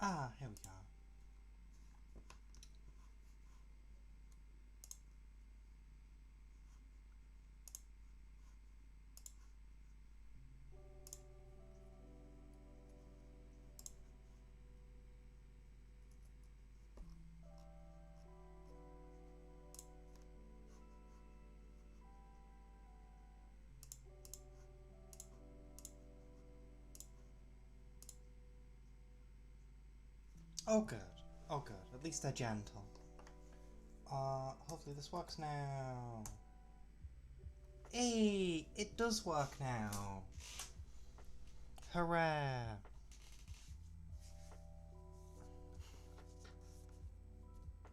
Ah, here we go. Oh good, oh good, at least they're gentle. Hopefully this works now. Hey, it does work now. Hooray.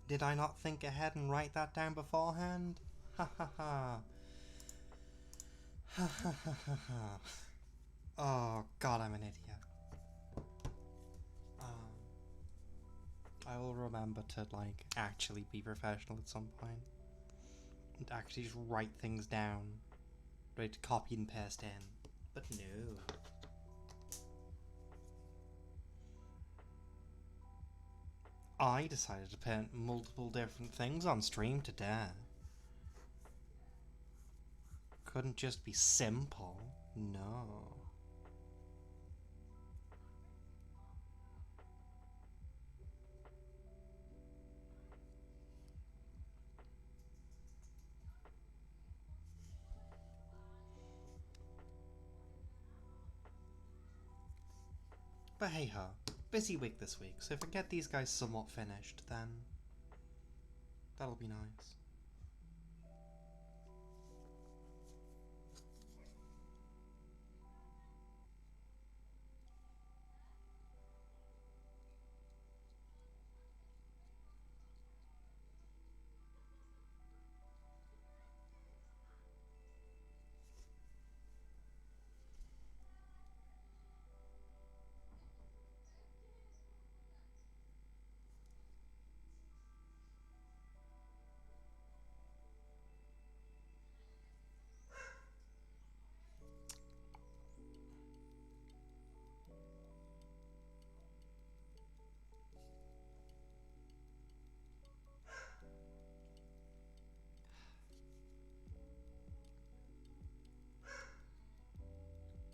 Did I not think ahead and write that down beforehand? Ha ha ha. Ha ha ha ha ha. Oh god, I'm an idiot. I will remember to, like, actually be professional at some point. And actually just write things down. Ready to copy and paste in. But no. I decided to paint multiple different things on stream today. Couldn't just be simple. No. But hey ho, busy week this week, so if I get these guys somewhat finished, then that'll be nice.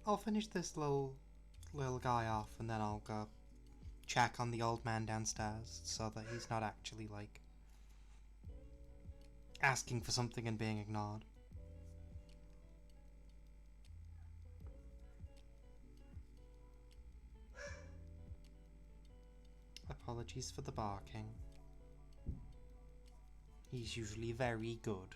I'll finish this little guy off and then I'll go check on the old man downstairs so that he's not actually, like, asking for something and being ignored. Apologies for the barking. He's usually very good.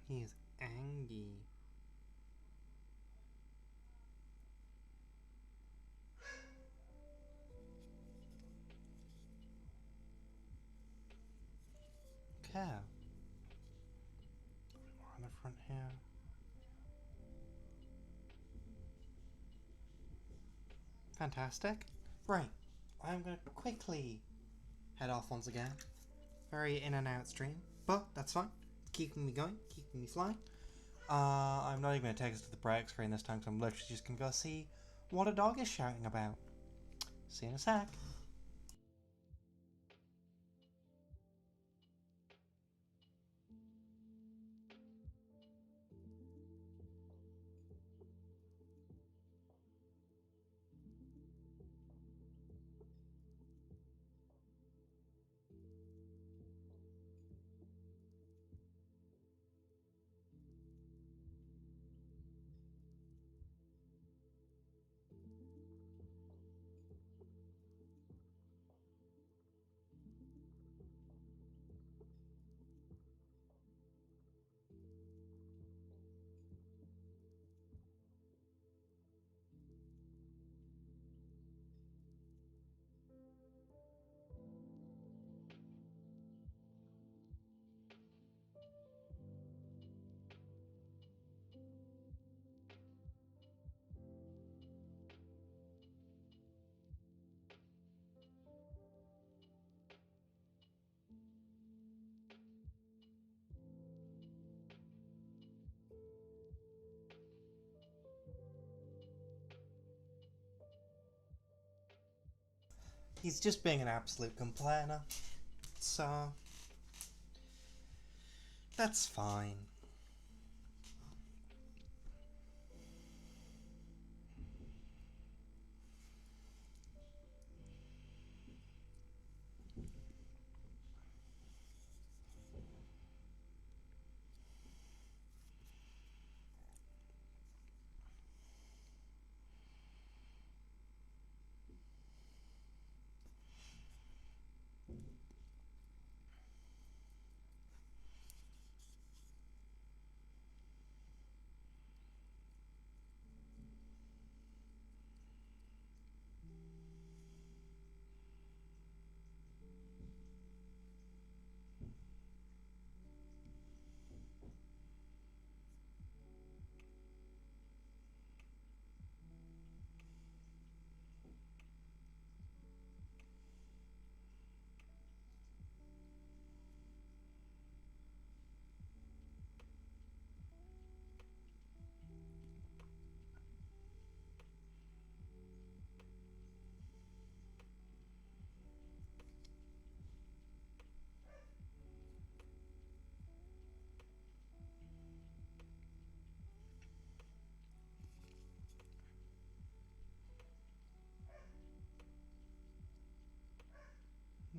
He is angry. Okay. More on the front here. Fantastic. Right. I'm going to quickly head off once again. Very in and out stream, but that's fine. It's keeping me going, keeping me flying. I'm not even going to take us to the break screen this time because I'm literally just going to go see what a dog is shouting about. See you in a sec. He's just being an absolute complainer. So that's fine.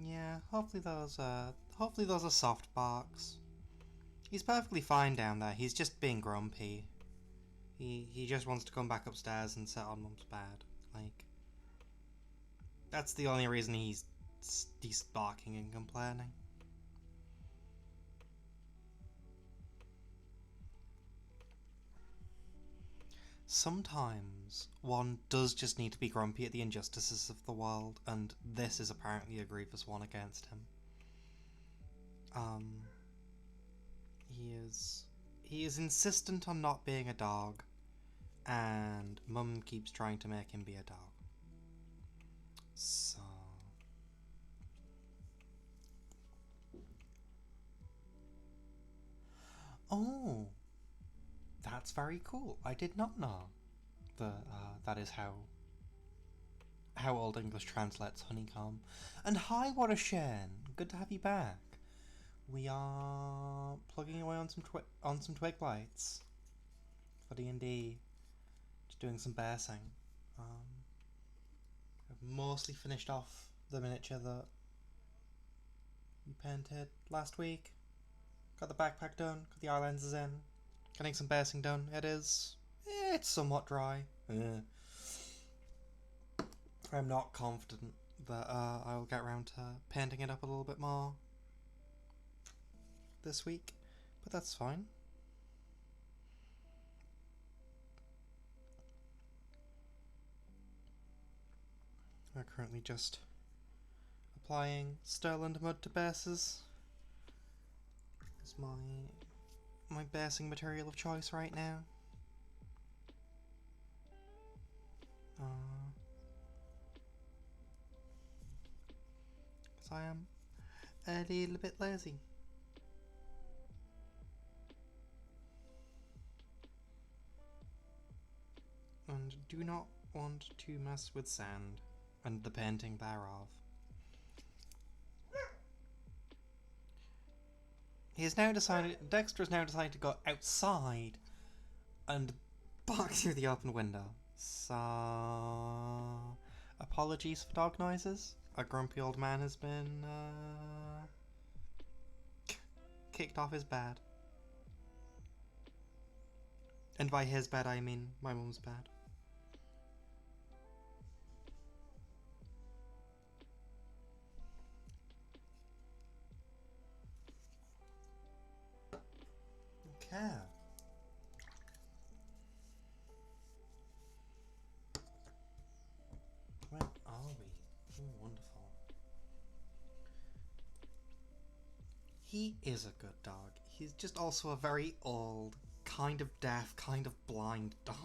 Yeah, hopefully those are soft barks. He's perfectly fine down there. He's just being grumpy. He just wants to come back upstairs and sit on Mum's bed. Like, that's the only reason he's barking and complaining. Sometimes one does just need to be grumpy at the injustices of the world, and this is apparently a grievous one against him. He is insistent on not being a dog, and Mum keeps trying to make him be a dog. So oh, that's very cool. I did not know that is how Old English translates honeycomb. And hi, what a shame. Good to have you back. We are plugging away on some twigblights for D&D. Just doing some basing. I've mostly finished off the miniature that we painted last week. Got the backpack done, got the eye lenses in, getting some basing done. It's somewhat dry. I'm not confident that I'll get around to painting it up a little bit more this week, but that's fine. I'm currently just applying Sterland mud to bases. It's my basing material of choice right now. Because I am a little bit lazy. And do not want to mess with sand and the painting thereof. Dexter has now decided to go outside and bark through the open window. So, apologies for dog noises. A grumpy old man has been kicked off his bed. And by his bed I mean my mum's bed. Okay. Where are we? Oh, wonderful. He is a good dog. He's just also a very old, kind of deaf, kind of blind dog.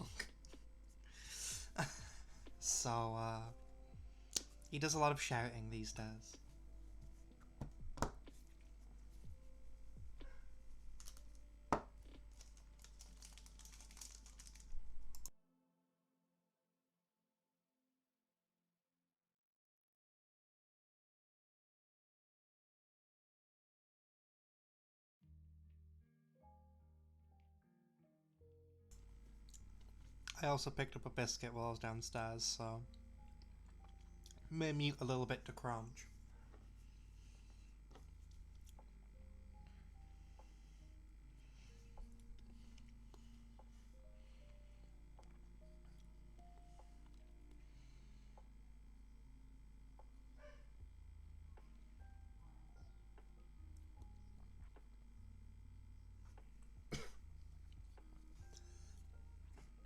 So, he does a lot of shouting these days. I also picked up a biscuit while I was downstairs, so may mute a little bit to crunch.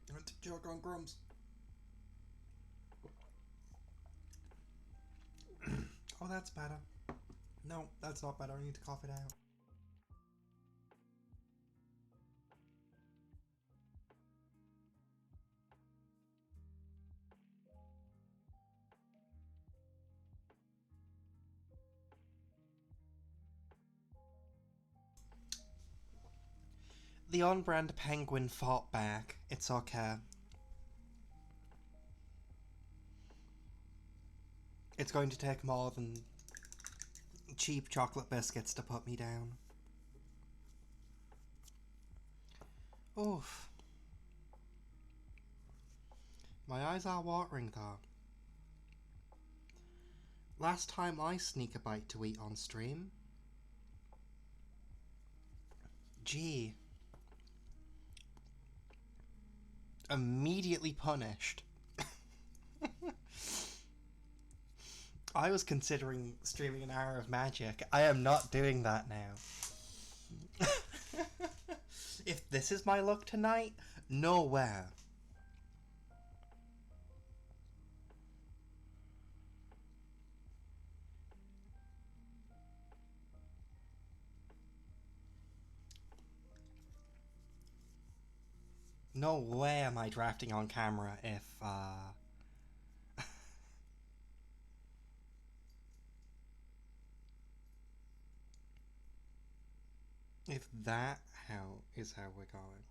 I went to choke on crumbs. Oh, that's better. No, that's not better. I need to cough it out. The on-brand penguin fought back. It's okay. It's going to take more than cheap chocolate biscuits to put me down. Oof. My eyes are watering though. Last time I sneak a bite to eat on stream. Gee. Immediately punished. I was considering streaming an hour of magic. I am not doing that now. If this is my luck tonight, nowhere. No way am I drafting on camera if, if that is how we're going.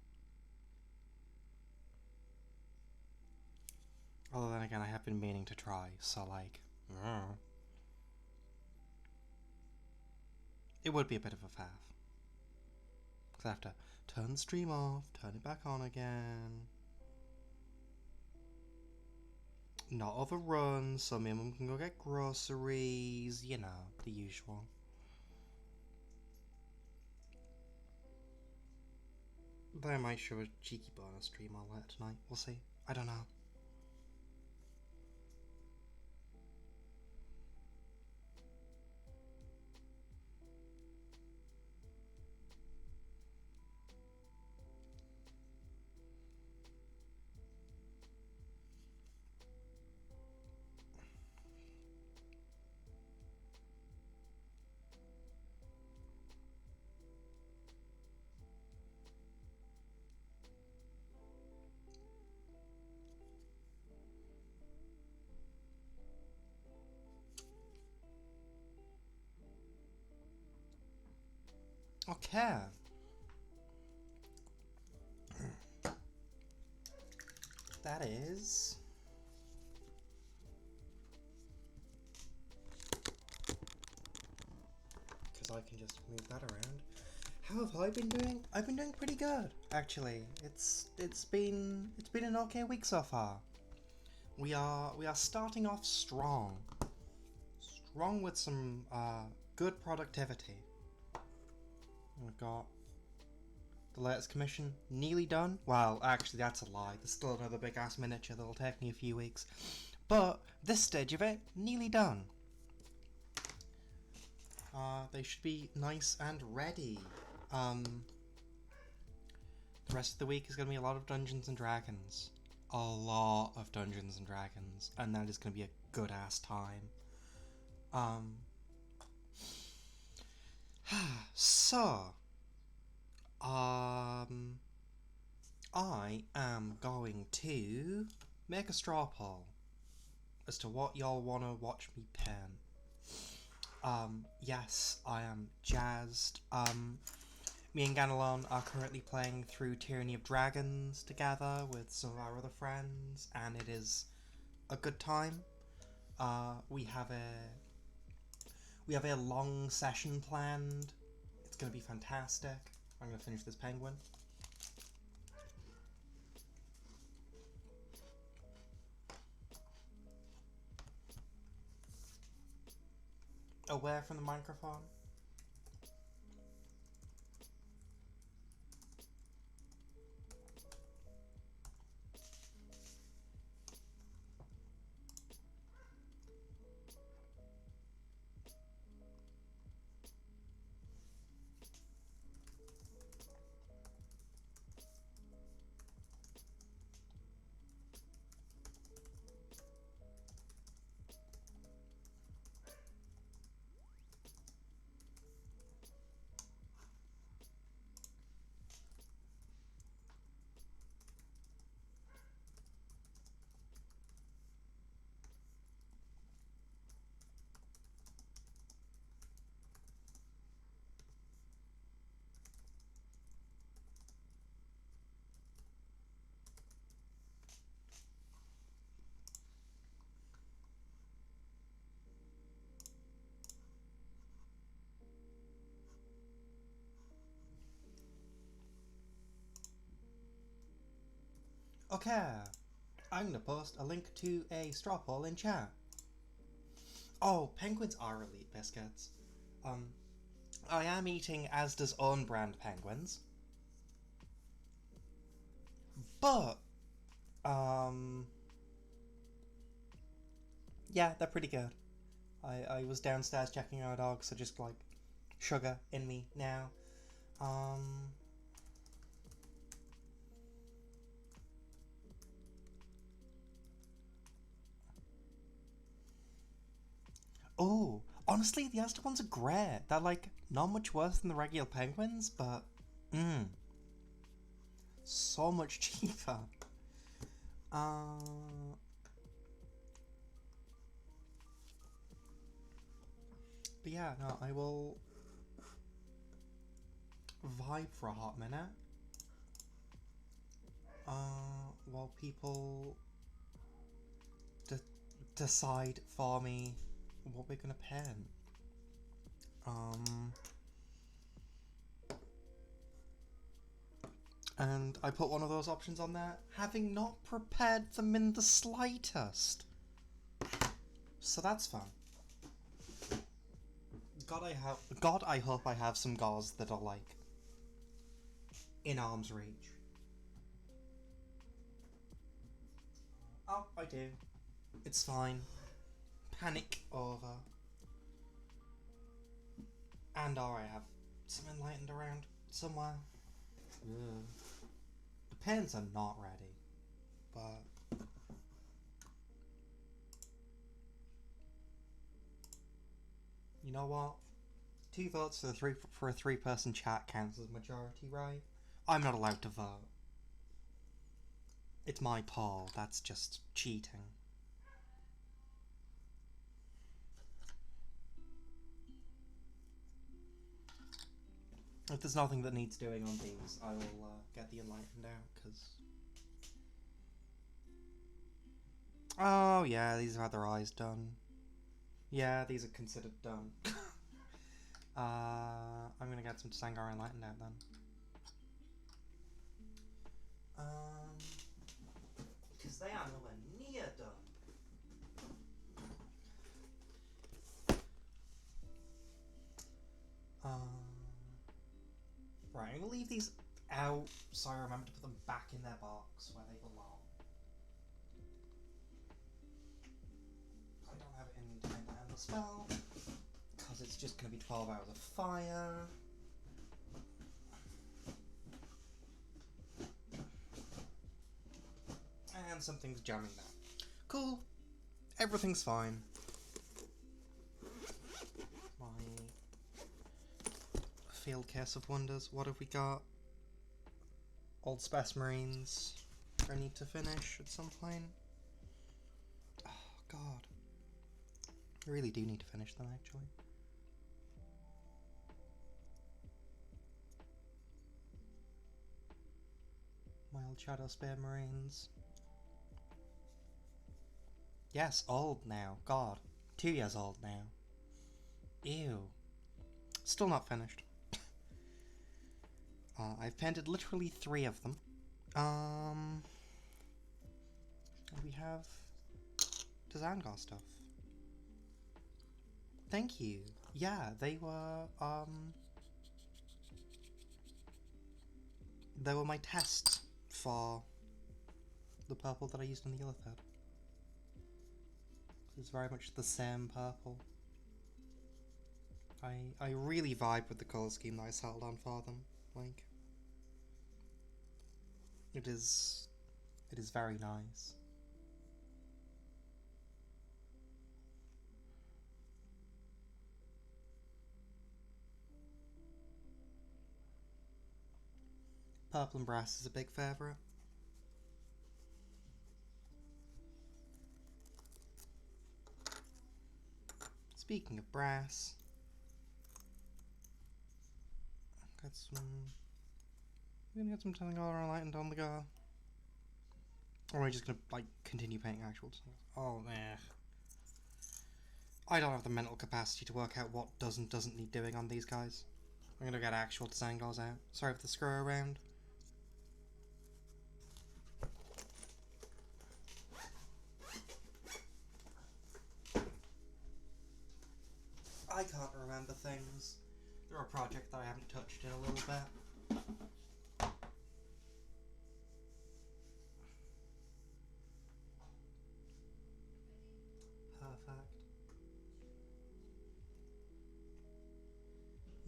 Although then again, I have been meaning to try, so like, it would be a bit of a faff. Because I have to turn the stream off, turn it back on again. Not overrun, so me and Mum can go get groceries, you know, the usual. But I might show a cheeky bonus stream all that tonight. We'll see. I don't know. Okay. That is... because I can just move that around. How have I been doing? I've been doing pretty good, actually. It's been an okay week so far. We are starting off strong. Strong with some good productivity. We've got the latest commission nearly done. Well, actually that's a lie. There's still another big ass miniature that'll take me a few weeks. But this stage of it, nearly done. They should be nice and ready. The rest of the week is going to be a lot of Dungeons and Dragons. A lot of Dungeons and Dragons. And that is going to be a good ass time. So, I am going to make a straw poll as to what y'all want to watch me pen. Yes, I am jazzed. Me and Ganelon are currently playing through Tyranny of Dragons together with some of our other friends, and it is a good time. We have a long session planned. It's going to be fantastic. I'm going to finish this penguin. away from the microphone. Okay, I'm gonna post a link to a straw poll in chat. Oh, penguins are elite biscuits. I am eating Asda's own brand penguins. But, yeah, they're pretty good. I was downstairs checking our dog, so just like sugar in me now. Oh, honestly, the Asda ones are great. They're like not much worse than the regular penguins, but so much cheaper. But yeah, no, I will vibe for a hot minute. While people decide for me what we're gonna pen. And I put one of those options on there, having not prepared them in the slightest. So that's fun. God, I hope I have some gauze that are like in arm's reach. Oh, I do. It's fine. Panic over. And I have some enlightened around somewhere. Ugh. The pens are not ready, but you know what? 2 votes for a 3-person chat counts as majority, right? I'm not allowed to vote. It's my poll. That's just cheating. If there's nothing that needs doing on these, I will get the enlightened out, because... Oh yeah, these have had their eyes done. Yeah, these are considered done. I'm gonna get some Tzzangor enlightened out then. Because they are nowhere near done. Right, I'm gonna leave these out so I remember to put them back in their box where they belong. I don't have it in time to end the spell, because it's just gonna be 12 hours of fire. And something's jamming that. Cool. Everything's fine. My field case of wonders. What have we got? Old Space Marines. I need to finish at some point. Oh god. I really do need to finish them actually. My old Shadow Spear Marines. Yes, old now. God. 2 years old now. Ew. Still not finished. I've painted literally 3 of them. We have Tzzangor stuff. Thank you. Yeah, they were my test for the purple that I used on the other third. It's very much the same purple. I really vibe with the colour scheme that I settled on for them. Like, it is very nice. Purple and brass is a big favourite. Speaking of brass, we're gonna get some Tzzangors lightened on the go. Or are we just gonna like continue painting actual Tzzangors? Oh man. I don't have the mental capacity to work out what does and doesn't need doing on these guys. I'm gonna get actual Tzzangors out. Sorry for the screw around. I can't remember things. They're a project that I haven't touched in a little bit. Perfect.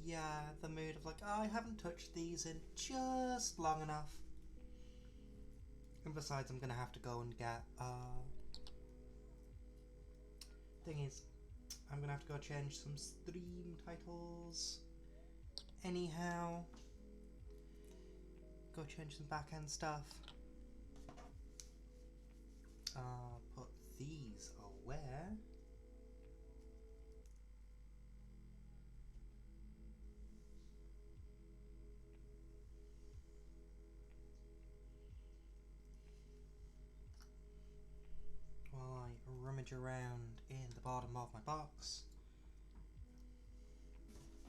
Yeah, the mood of like, oh, I haven't touched these in just long enough. And besides, I'm gonna have to go and get, thing is, I'm gonna have to go change some stream titles. Anyhow, go change some back end stuff. Put these away. While I rummage around in the bottom of my box.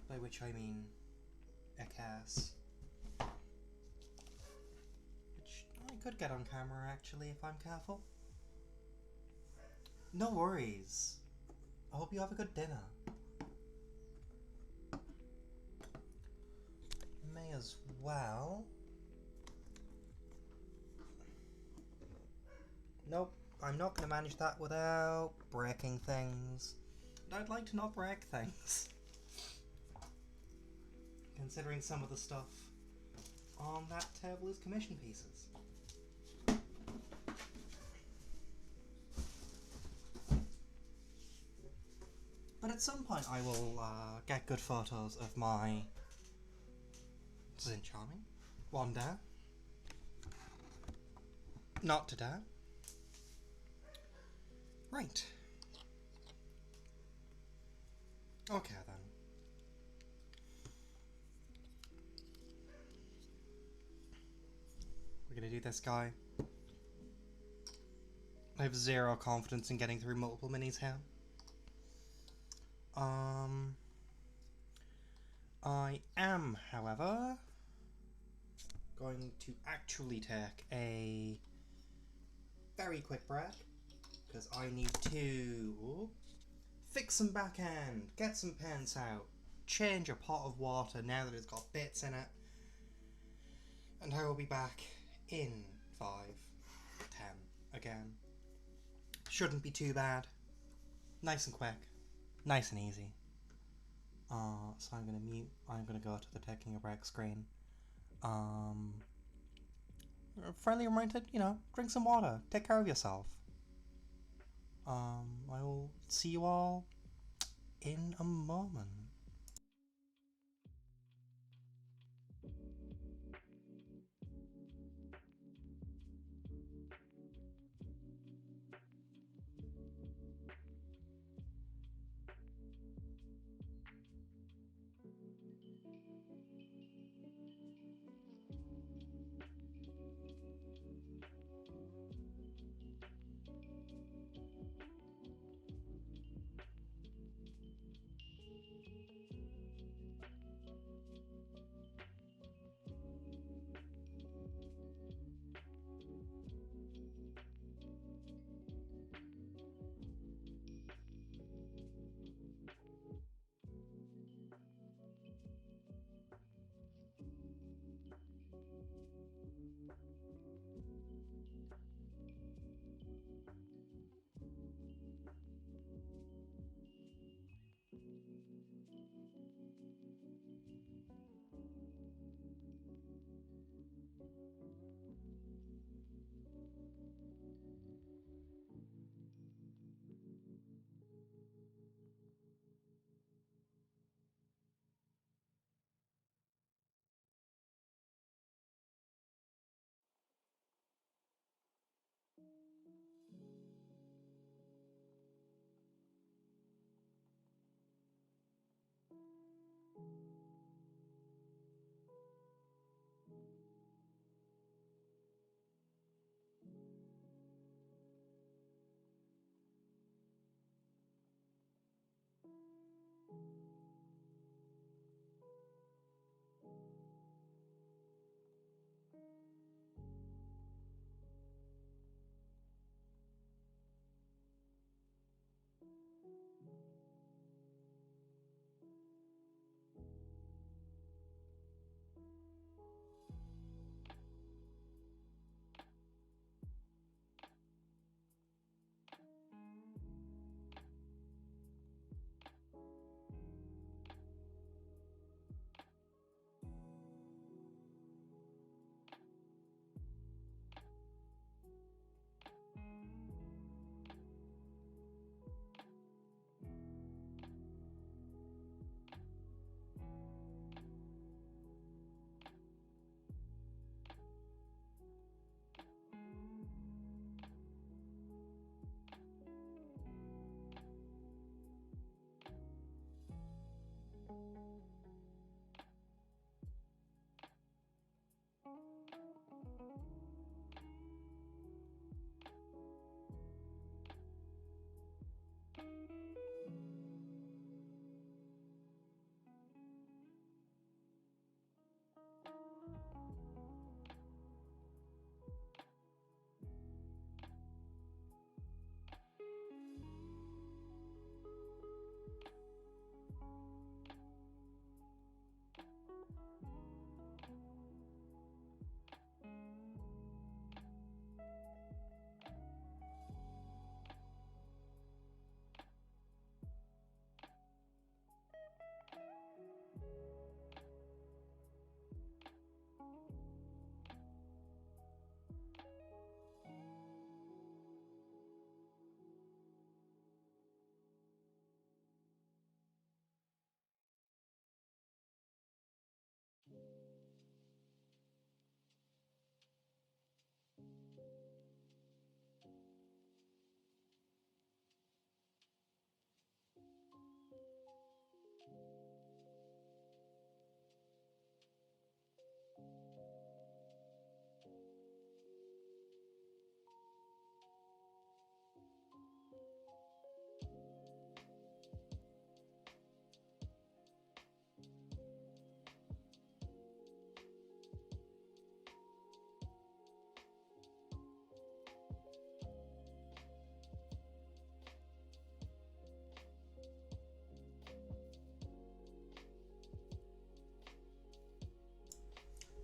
By which I mean a case. Which I could get on camera actually if I'm careful. No worries. I hope you have a good dinner. May as well. Nope, I'm not going to manage that without breaking things. And I'd like to not break things. Considering some of the stuff on that table is commission pieces. But at some point I will get good photos of my Charming one day. Not today. Right. Okay then. We're gonna do this guy. I have zero confidence in getting through multiple minis here. I am, however, going to actually take a very quick break because I need to fix some back end, get some pens out, change a pot of water now that it's got bits in it, and I will be back in 5, 10 again. Shouldn't be too bad. Nice and quick. Nice and easy. So I'm going to mute. I'm going to go to the taking a break screen. Friendly reminder, drink some water. Take care of yourself. I will see you all in a moment.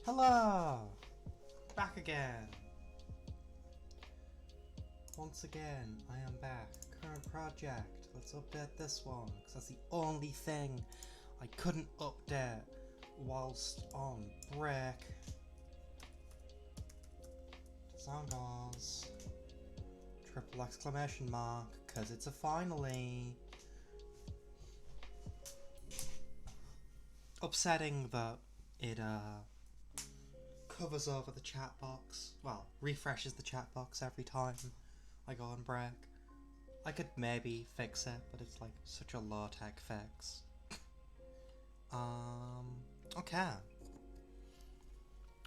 Hello! Back again! Once again, I am back. Current project. Let's update this one, because that's the only thing I couldn't update whilst on break. Tzzangors. Triple exclamation mark, because it's a finally. Upsetting that it covers over the chat box. Well, refreshes the chat box every time I go on break. I could maybe fix it, but it's like such a low-tech fix. Okay.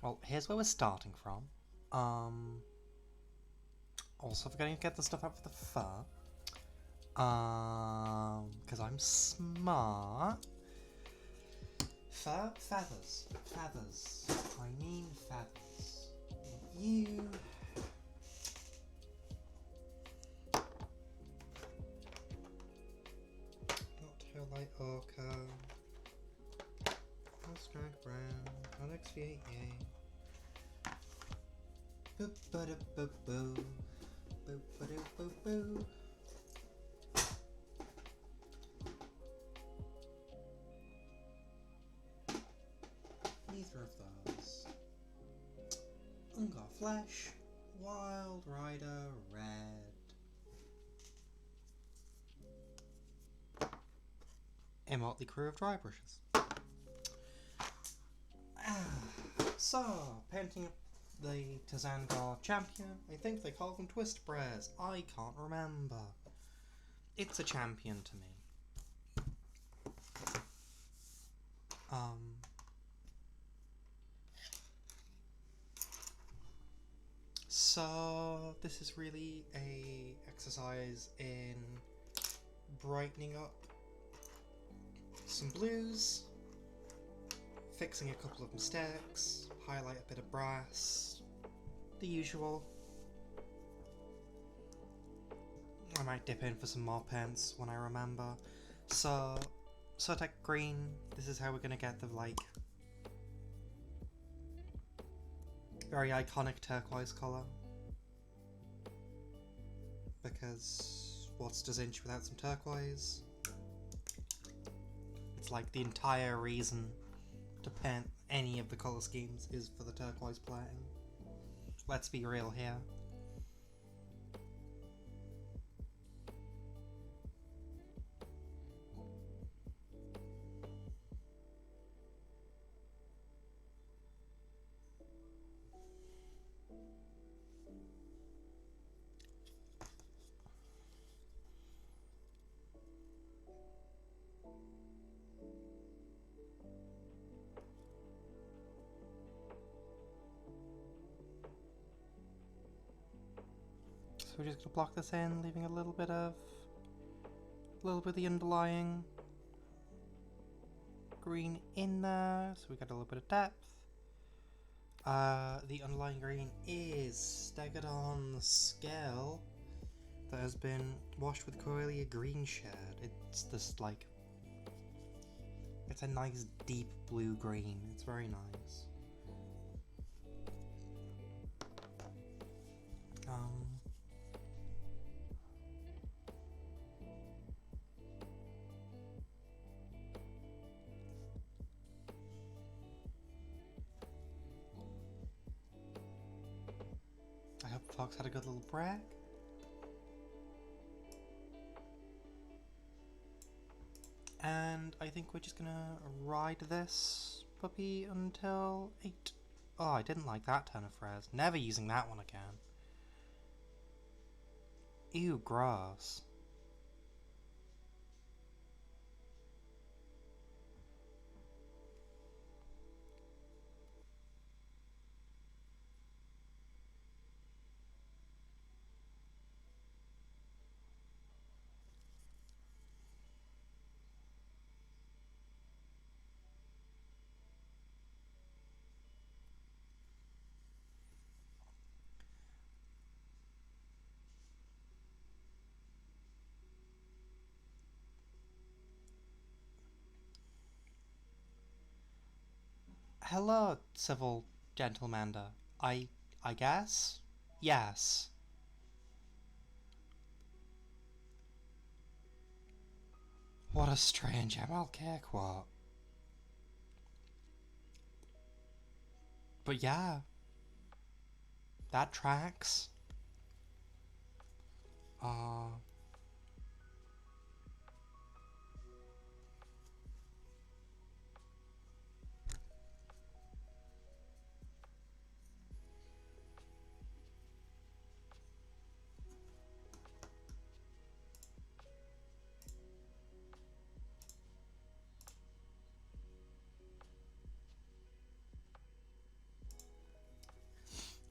Well, here's where we're starting from. Also forgetting to get the stuff up for the fur. Because I'm smart. Feathers. Feathers. I mean feathers. You... Not tail light ochre. I'll strike round. I'll expiate you. Boop ba da boop boo. Boop ba da boop boo. Flesh, Wild Rider Red. A motley crew of dry brushes. So, painting up the Tzzangor champion. I think they call them twist bears. I can't remember. It's a champion to me. So this is really a exercise in brightening up some blues, fixing a couple of mistakes, highlight a bit of brass, the usual. I might dip in for some more paints when I remember. So, Sotek green, this is how we're gonna get the, like, very iconic turquoise colour. Because what's Tzzangors without some turquoise? It's like the entire reason to paint any of the colour schemes is for the turquoise plating. Let's be real here. So we're just going to block this in, leaving a little bit of the underlying green in there, so we got a little bit of depth. The underlying green is Stegodon scale that has been washed with Coelia green shade. It's this, like, it's a nice deep blue green. It's very nice. I hope Fox had a good little break. And I think we're just gonna ride this puppy until 8. Oh, I didn't like that turn of phrase. Never using that one again. Ew, gross. Hello, civil gentlemander. I guess? Yes. What a strange MLK quote. But yeah. That tracks.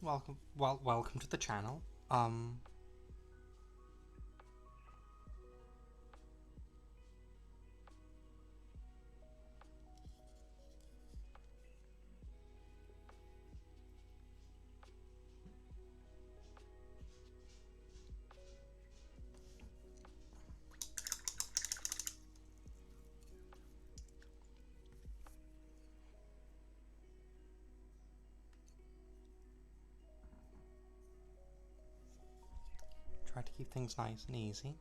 Welcome to the channel. Try to keep things nice and easy.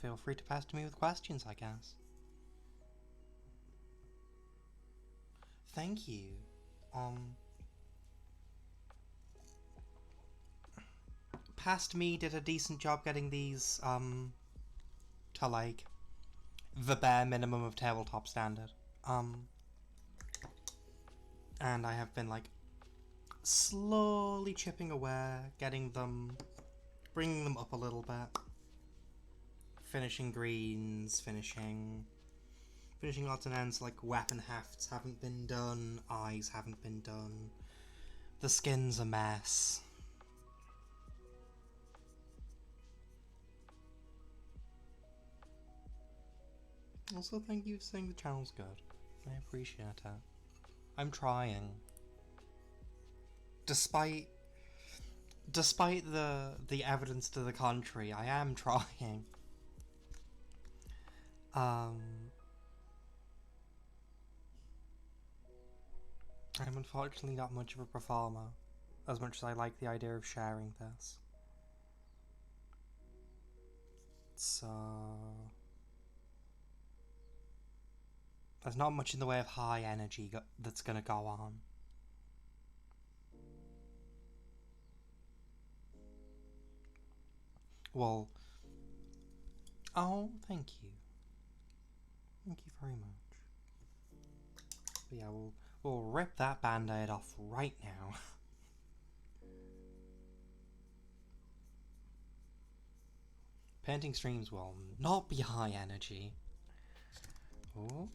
Feel free to pass to me with questions, I guess. Thank you. Past me did a decent job getting these, to, like, the bare minimum of tabletop standard. And I have been, like, slowly chipping away, getting them, bringing them up a little bit. Finishing greens, finishing odds and ends, like weapon hefts haven't been done, eyes haven't been done, the skin's a mess. Also, thank you for saying the channel's good. I appreciate it. I'm trying. Despite the evidence to the contrary, I am trying. I'm unfortunately not much of a performer, as much as I like the idea of sharing this. So there's not much in the way of high energy that's gonna go on. Well, oh, thank you. Thank you very much. But yeah, we'll rip that band-aid off right now. Painting streams will not be high energy. Oh.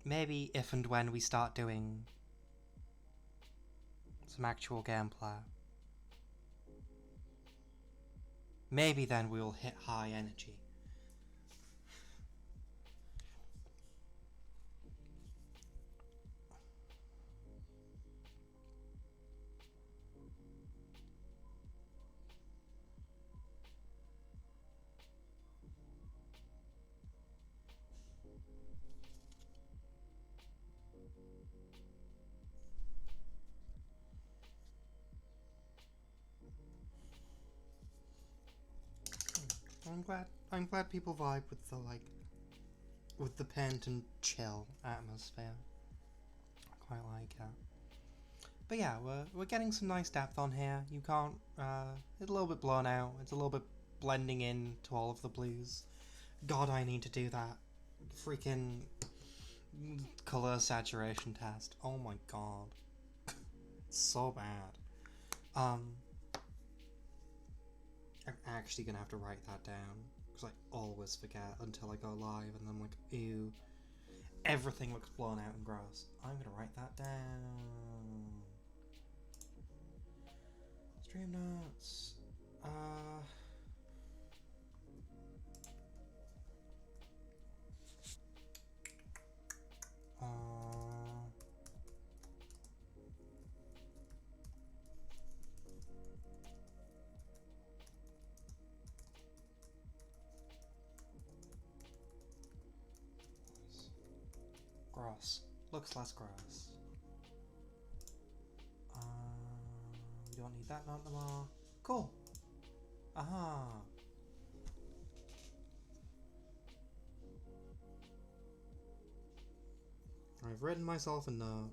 Maybe if and when we start doing some actual gameplay. Maybe then we'll hit high energy. I'm glad people vibe with the, like, with the paint and chill atmosphere. I quite like it. But yeah, we're getting some nice depth on here. You can't, it's a little bit blown out. It's a little bit blending in to all of the blues. God, I need to do that freaking color saturation test. Oh my god. It's so bad. I'm actually gonna have to write that down, because I always forget until I go live, and then I'm like, ew, everything looks blown out and gross. I'm gonna write that down. Stream notes. Gross. Looks less gross. We don't need that amount anymore. Cool. Aha. I've written myself a note.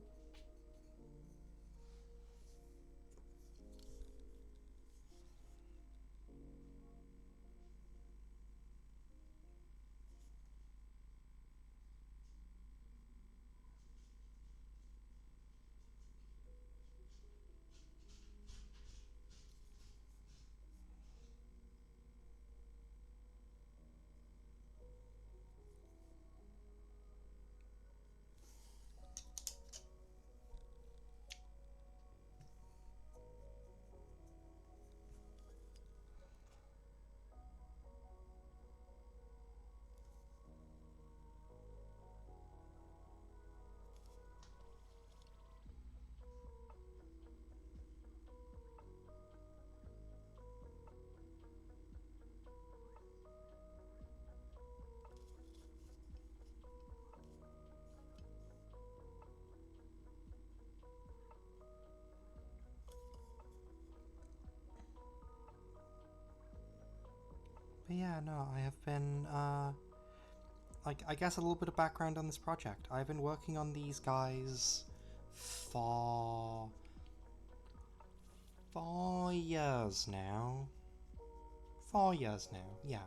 But yeah, no, I have been, like, I guess a little bit of background on this project. I've been working on these guys for 4 years now. 4 years now, yeah.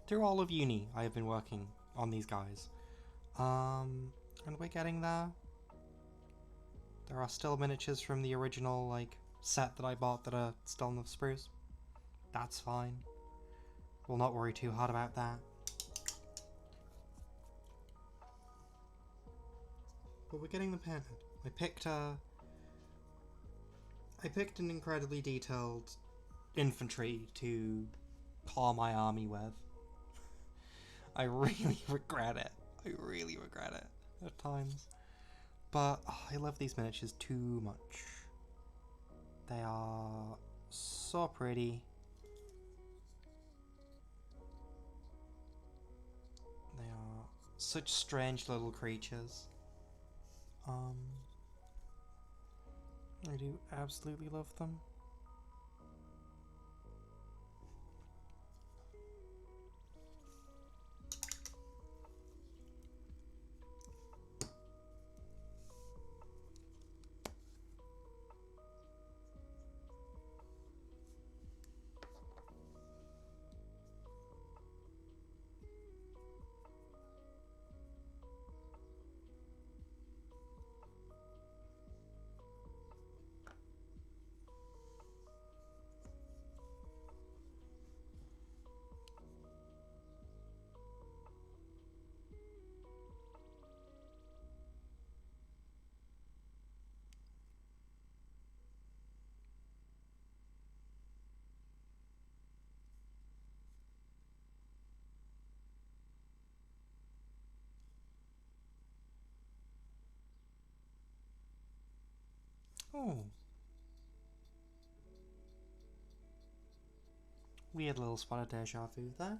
Through all of uni, I have been working on these guys. And we're getting there. There are still miniatures from the original, like, set that I bought that are still in the spruce. That's fine. We'll not worry too hard about that. But we're getting them painted. I picked an incredibly detailed infantry to call my army with. I really regret it. I really regret it at times. But I love these miniatures too much. They are so pretty. They are such strange little creatures. I do absolutely love them. Oh. Weird little spot of deja vu there.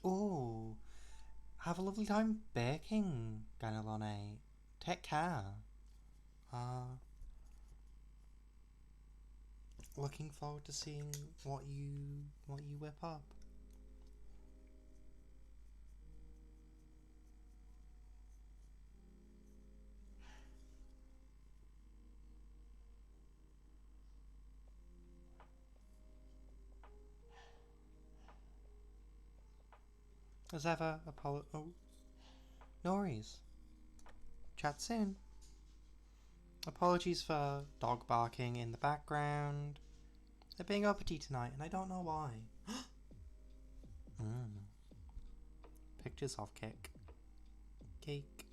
Oh, have a lovely time baking, Ganelone. Take care. Uh, Looking forward to seeing what you whip up. As ever, oh, no worries. Chat soon. Apologies for dog barking in the background. They're being uppity tonight, and I don't know why. Pictures of cake. Cake.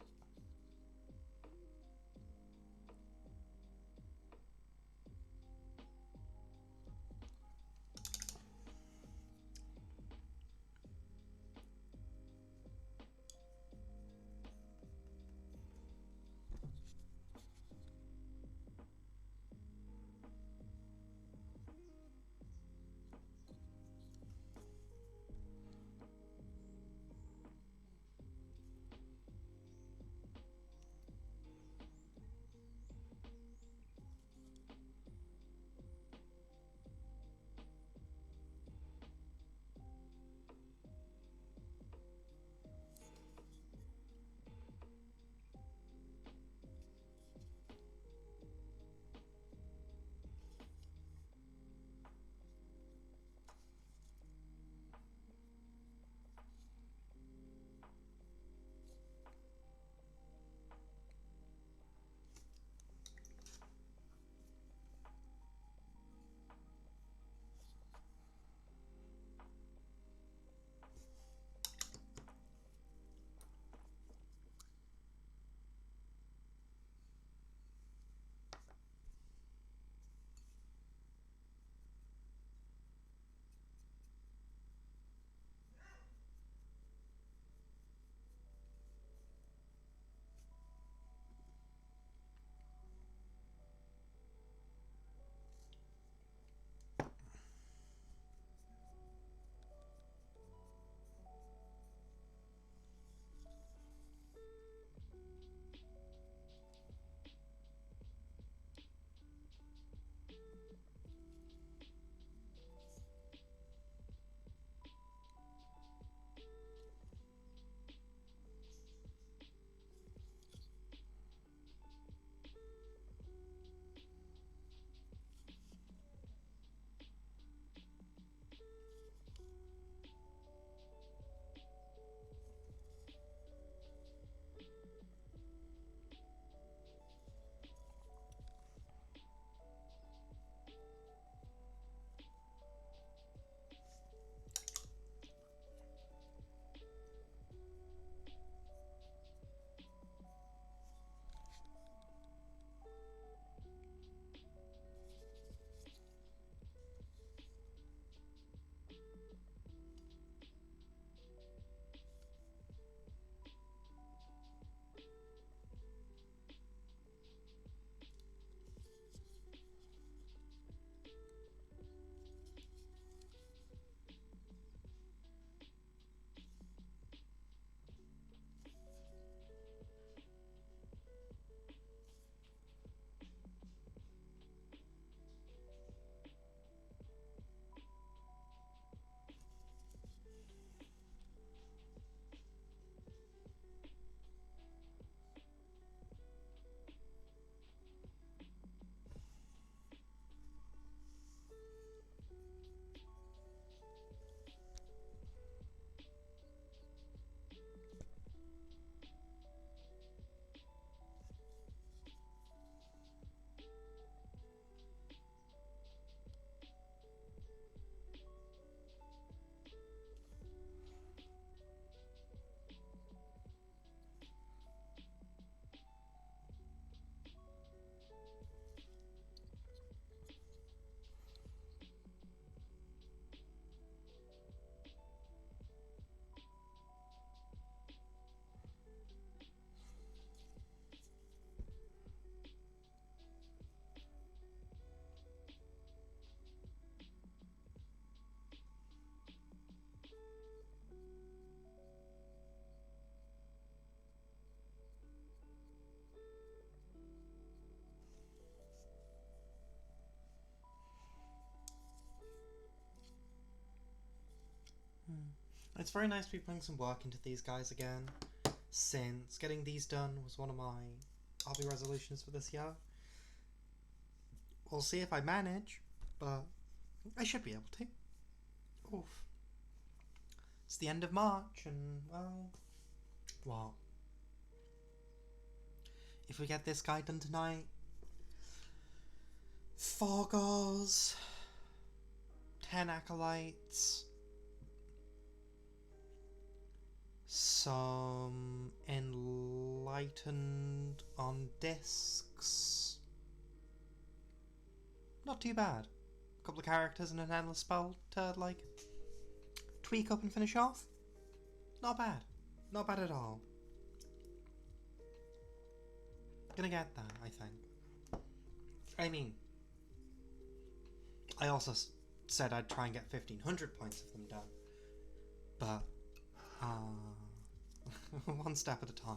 It's very nice to be putting some work into these guys again, since getting these done was one of my hobby resolutions for this year. We'll see if I manage, but I should be able to. Oof. It's the end of March, and, well, what? If we get this guy done tonight, Tzzangors, 10 acolytes, some enlightened on discs. Not too bad. A couple of characters and an endless spell to, like, tweak up and finish off. Not bad. Not bad at all. Gonna get that, I think. I mean, I also said I'd try and get 1,500 points of them done. But, one step at a time.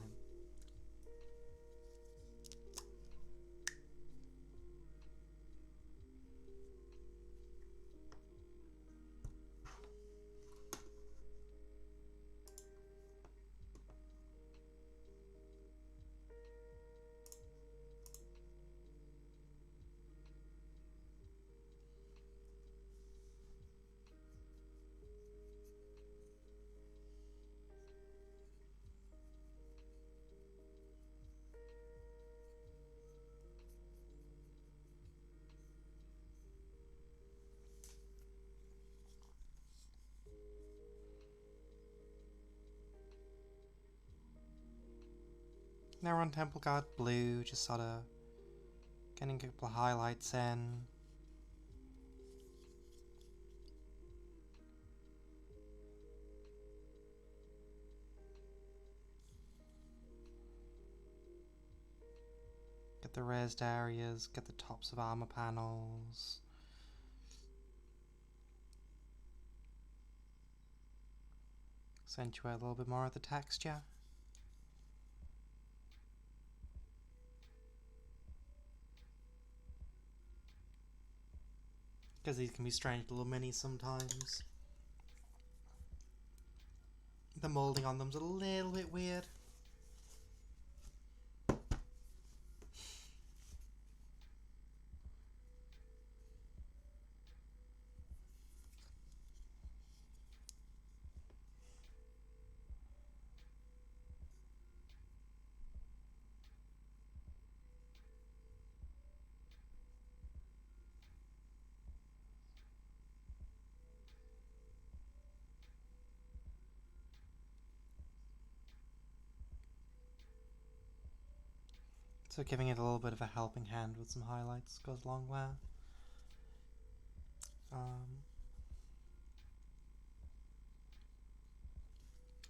Now we're on Temple Guard Blue, just sort of getting a couple of highlights in. Get the raised areas, get the tops of armor panels. Accentuate a little bit more of the texture. Because these can be strange little minis sometimes. The moulding on them's a little bit weird. So giving it a little bit of a helping hand with some highlights goes a long way.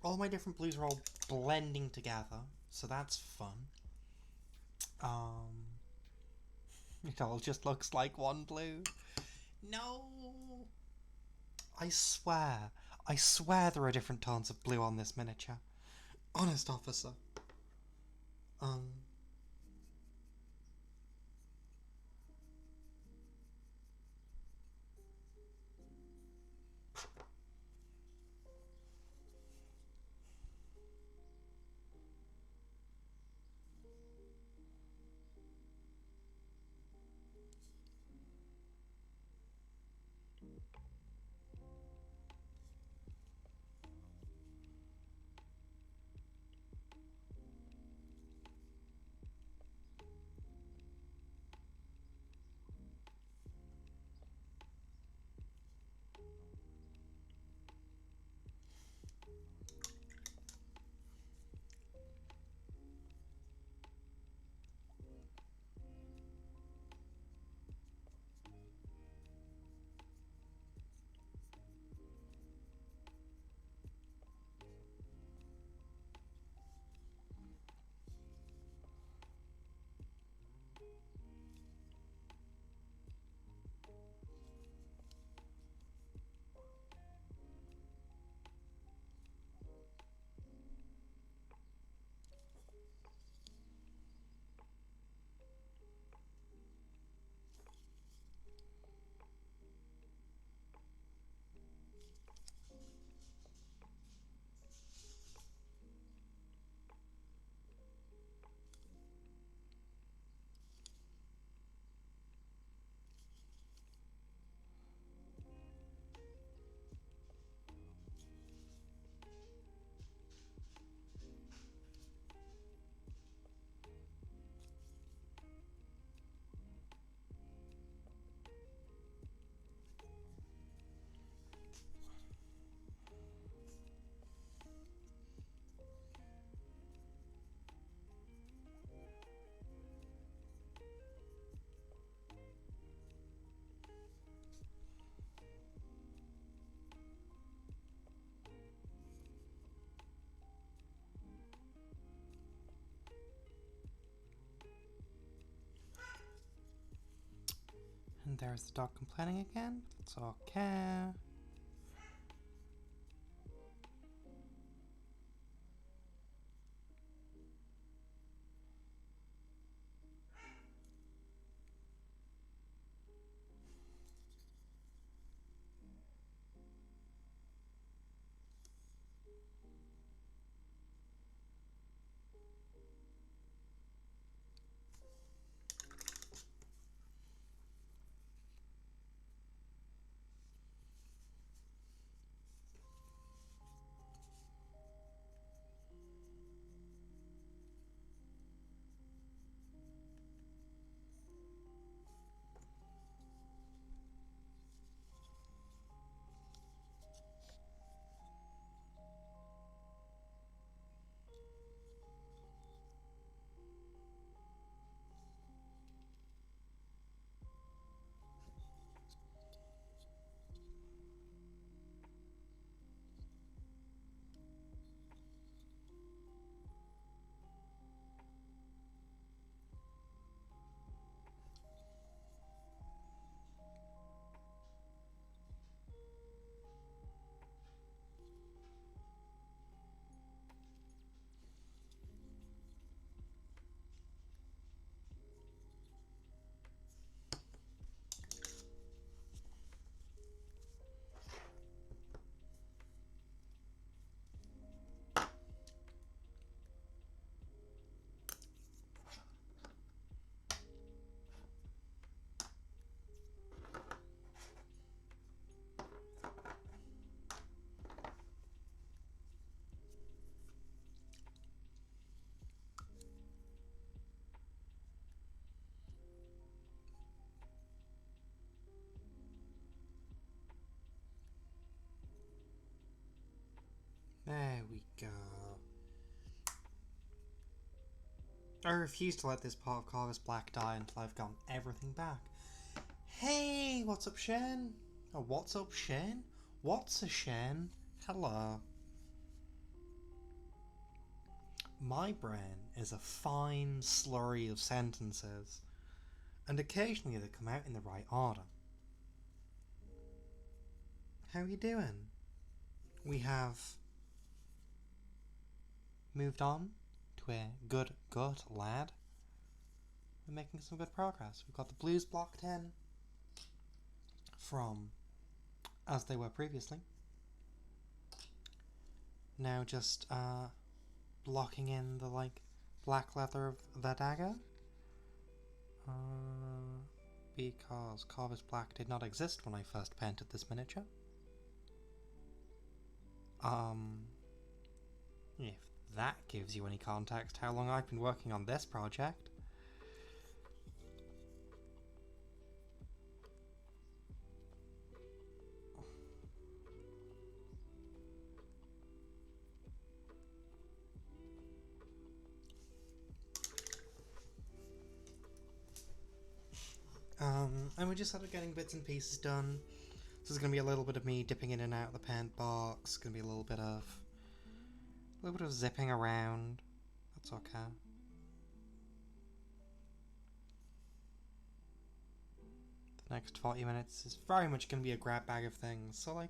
All my different blues are all blending together, so that's fun. It all just looks like one blue. No! I swear there are different tones of blue on this miniature. Honest officer. And there's the dog complaining again. It's okay. There we go. I refuse to let this part of Carver's Black die until I've gotten everything back. Hey, what's up, Shen? Oh, what's up, Shen? What's a Shen? Hello. My brain is a fine slurry of sentences, and occasionally they come out in the right order. How are you doing? We have moved on to a good lad. We're making some good progress. We've got the blues blocked in from as they were previously. Now just blocking in the black leather of the dagger. Because Carver's Black did not exist when I first painted this miniature. If that gives you any context how long I've been working on this project. And we just started getting bits and pieces done. So there's going to be a little bit of me dipping in and out of the paint box. Going to be a little bit of zipping around. That's okay. The next 40 minutes is very much going to be a grab bag of things. So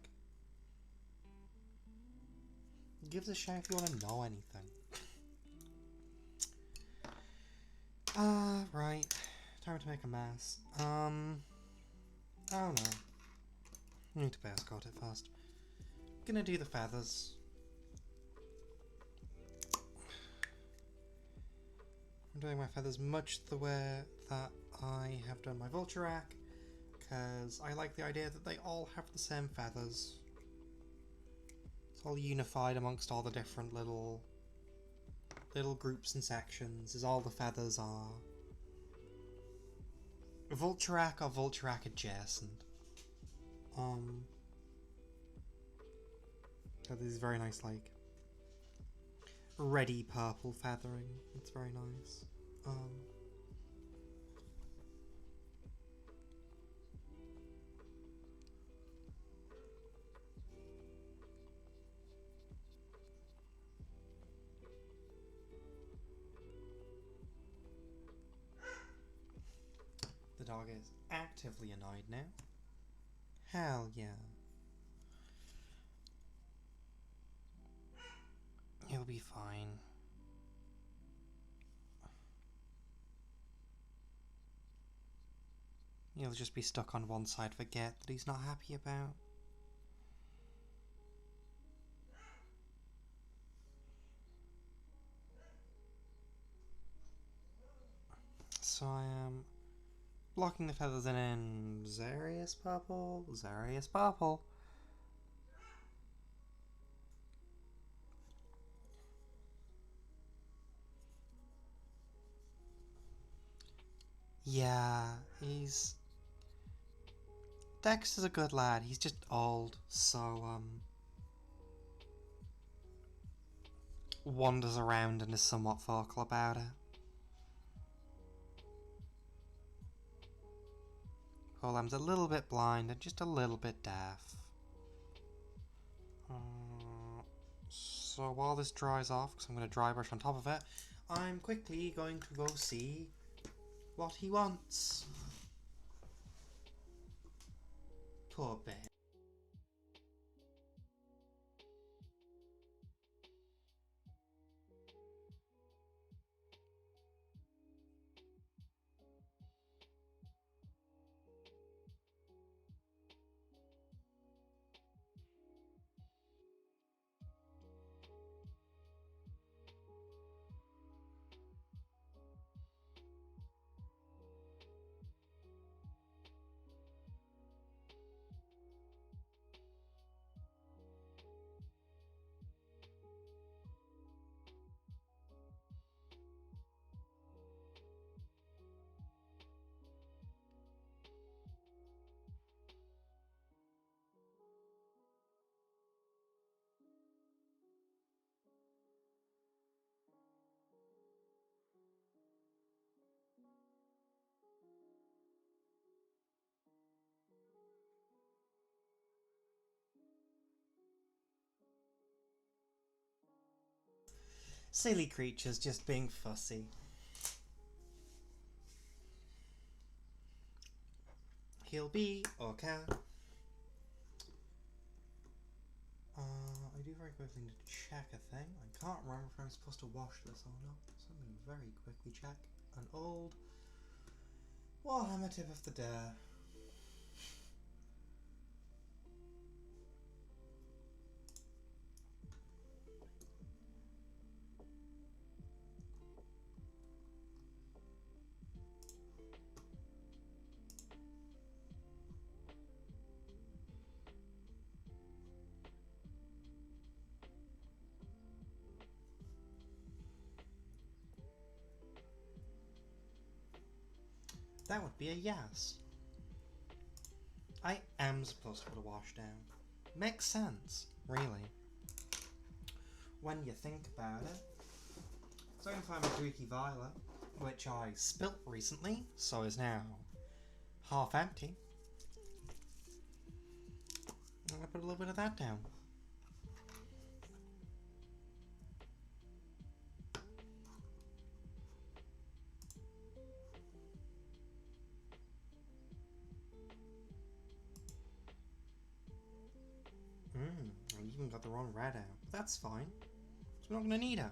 give us a shout if you want to know anything. Right. Time to make a mess. I don't know. I need to escort it first. Gonna do the feathers. I'm doing my feathers much the way that I have done my vulture rack, because I like the idea that they all have the same feathers. It's all unified amongst all the different little groups and sections, as all the feathers are Vulturac or Vulturac adjacent. So this is very nice, reddy purple feathering. It's very nice. The dog is actively annoyed now. Hell yeah. He'll be fine. He'll just be stuck on one side for Get that he's not happy about. So I am blocking the feathers in Zarius Purple, Zarius Purple. Yeah, Dexter's a good lad, he's just old, so, wanders around and is somewhat vocal about it. Polem's a little bit blind and just a little bit deaf. So while this dries off, because I'm going to dry brush on top of it, I'm quickly going to go see what he wants. Poor bear. Silly creatures just being fussy. He'll be okay. I do very quickly need to check a thing. I can't remember if I'm supposed to wash this or not, so I'm going to very quickly check an old Warhammer tip of the day. That would be a yes. I am supposed to put a wash down. Makes sense, really. When you think about it. So I can find my Druki Violet, which I spilt recently, so is now half empty. I'm going to put a little bit of that down. I even got the wrong red out. But that's fine. So we're not going to need it.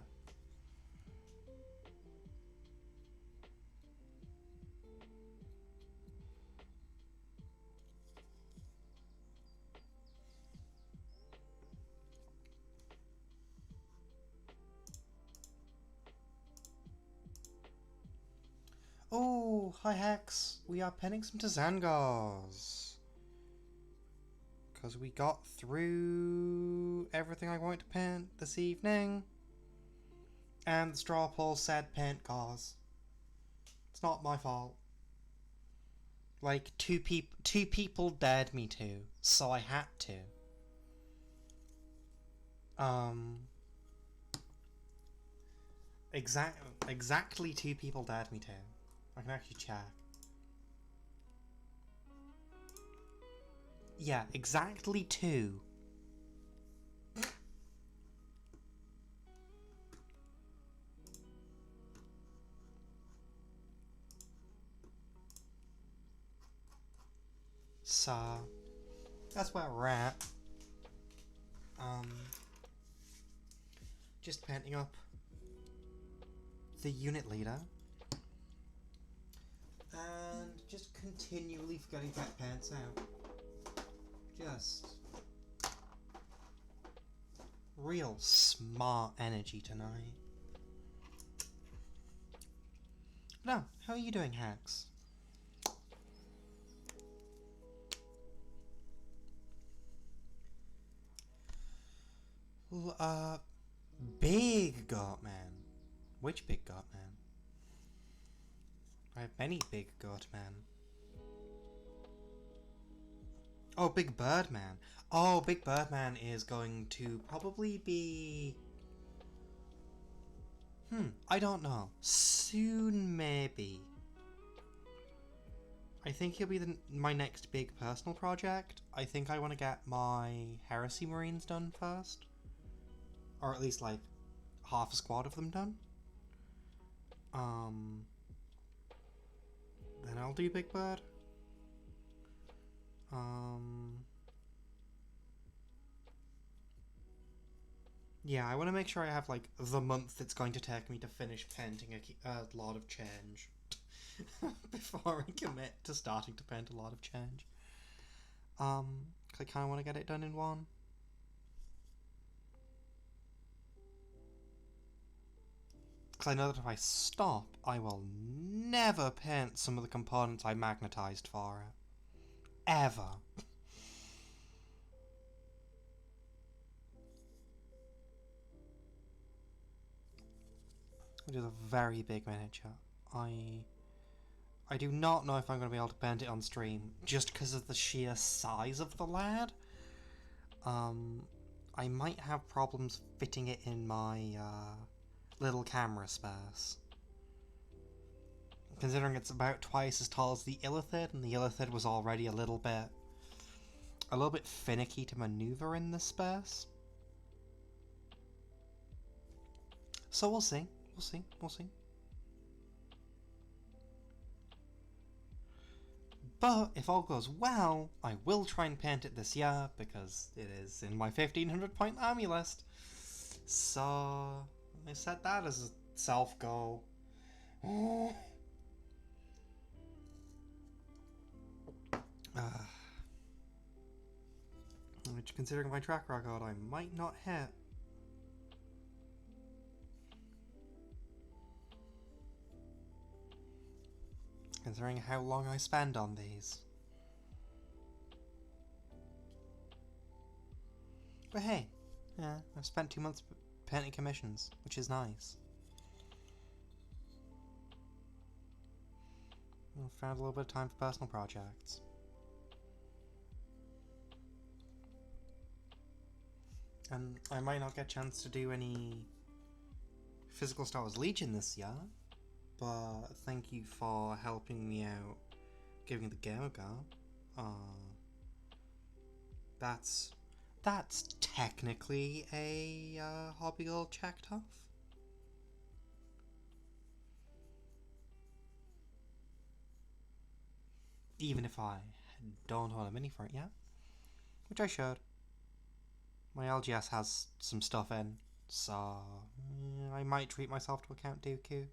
Oh, hi Hex. We are pinning some Tzzangors. Because we got through everything I wanted to paint this evening. And the straw poll said paint cars. It's not my fault. Like, two people dared me to, so I had to. Exactly two people dared me to. I can actually check. Yeah, exactly two. So that's where we're at. Just painting up the unit leader. And just continually forgetting to get paints out. Just real smart energy tonight. No, how are you doing, Hax? Big goat man. Which big goat man? I have many big goat men. Oh, Big Bird Man. Oh, Big Bird Man is going to probably be... I don't know. Soon, maybe. I think he'll be my next big personal project. I think I want to get my Heresy Marines done first. Or at least, like, half a squad of them done. Then I'll do Big Bird. Yeah, I want to make sure I have, like, the month it's going to take me to finish painting a lot of change. Before I commit to starting to paint a lot of change. 'Cause I kind of want to get it done in one. Because I know that if I stop, I will never paint some of the components I magnetized for it. Ever. Which is a very big miniature. I do not know if I'm going to be able to paint it on stream, just because of the sheer size of the lad. I might have problems fitting it in my little camera space. Considering it's about twice as tall as the Illithid, and the Illithid was already a little bit finicky to maneuver in this space. So we'll see. We'll see. But if all goes well, I will try and paint it this year, because it is in my 1500 point army list. So I set that as a self-goal. Which, considering my track record, I might not hit. Considering how long I spend on these. But hey, yeah, I've spent 2 months painting commissions, which is nice. I've found a little bit of time for personal projects. And I might not get a chance to do any physical Star Wars Legion this year, but thank you for helping me out, giving the game a go. That's technically a hobby goal checked off. Even if I don't own a mini for it yet, which I should. My LGS has some stuff in, so I might treat myself to a Count Dooku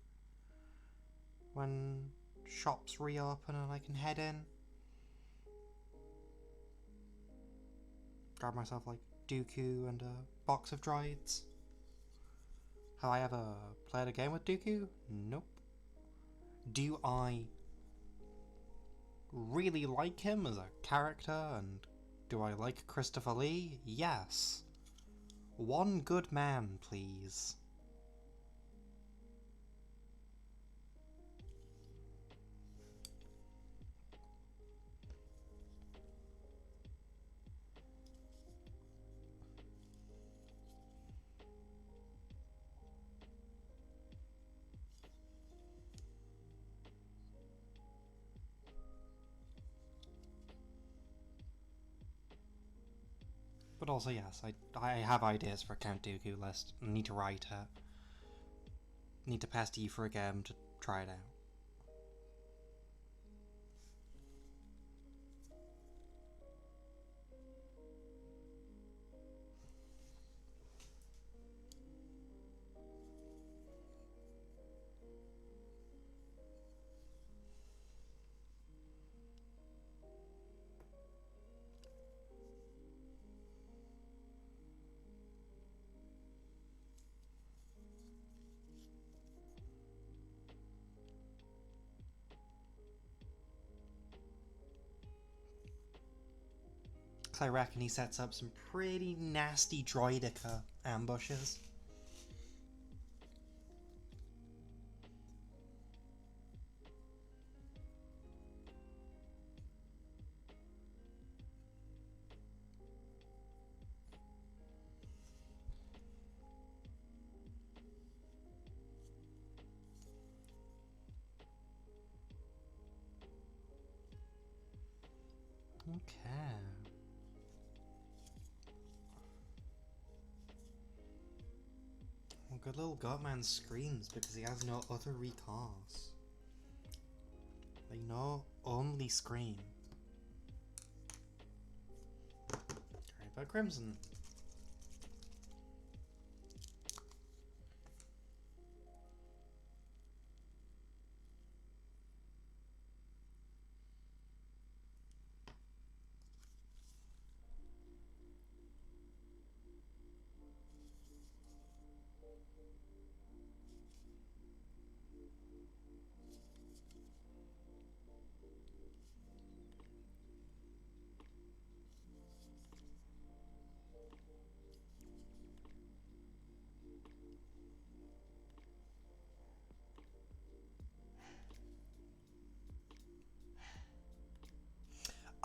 when shops reopen and I can head in. Grab myself like Dooku and a box of droids. Have I ever played a game with Dooku? Nope. Do I really like him as a character, and do I like Christopher Lee? Yes. One good man, please. But also, yes, I have ideas for a Count Dooku list. I need to write it. Need to pass to you for a game to try it out. Because I reckon he sets up some pretty nasty droidica ambushes. Okay. Well, good little Godman screams because he has no other recourse. They know only scream. Carried by Crimson.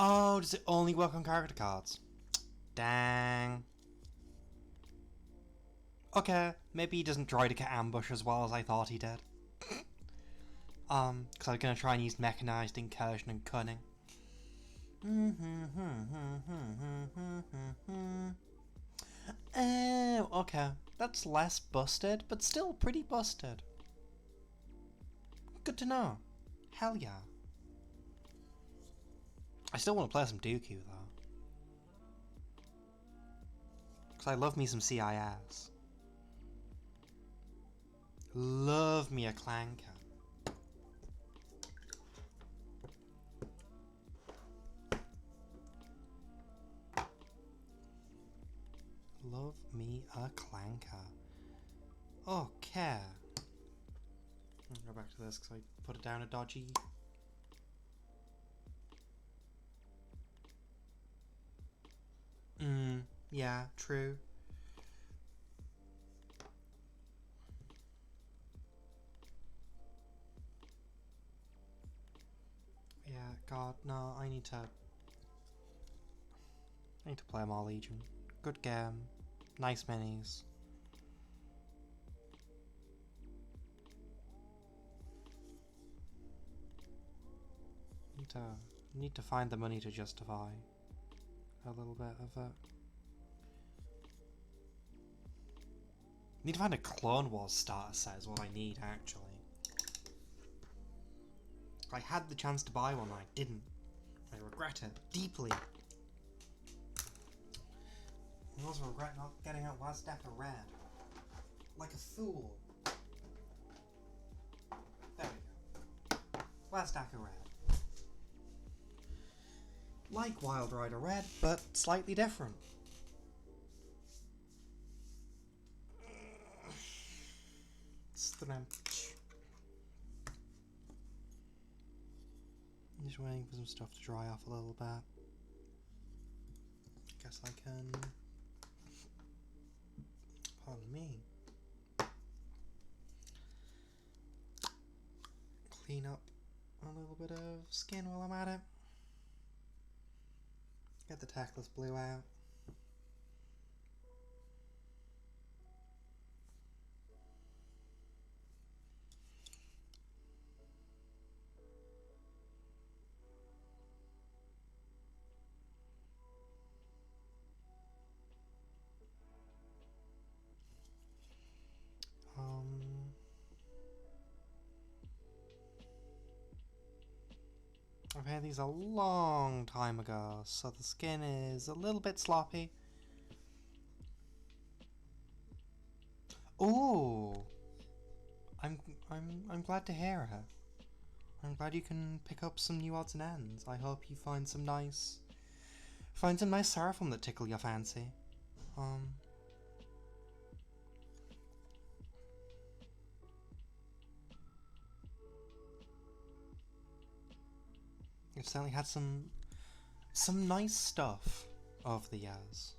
Oh, does it only work on character cards? Dang. Okay, maybe he doesn't try to get ambush as well as I thought he did. Because I was going to try and use mechanized incursion and cunning. Oh, okay. That's less busted, but still pretty busted. Good to know. Hell yeah. I still want to play some Dooku though. Because I love me some CIS. Love me a clanker. Love me a clanker. Okay. I'll go back to this because I put it down a dodgy. Yeah, true. Yeah, God, no, I need to play more Legion. Good game. Nice minis. Need to find the money to justify a little bit of it. Need to find a Clone Wars starter set is what I need, actually. I had the chance to buy one and I didn't. I regret it deeply. I also regret not getting out last deck of red. Like a fool. There we go. Last deck of red. Like Wild Rider Red, but slightly different. Strange. Just waiting for some stuff to dry off a little bit. Guess I can. Pardon me. Clean up a little bit of skin while I'm at it. Get the tactless blue out. I've had these a long time ago, so the skin is a little bit sloppy. Ooh, I'm glad to hear it. I'm glad you can pick up some new odds and ends. I hope you find some nice Seraphim that tickle your fancy. You've certainly had some nice stuff over the years.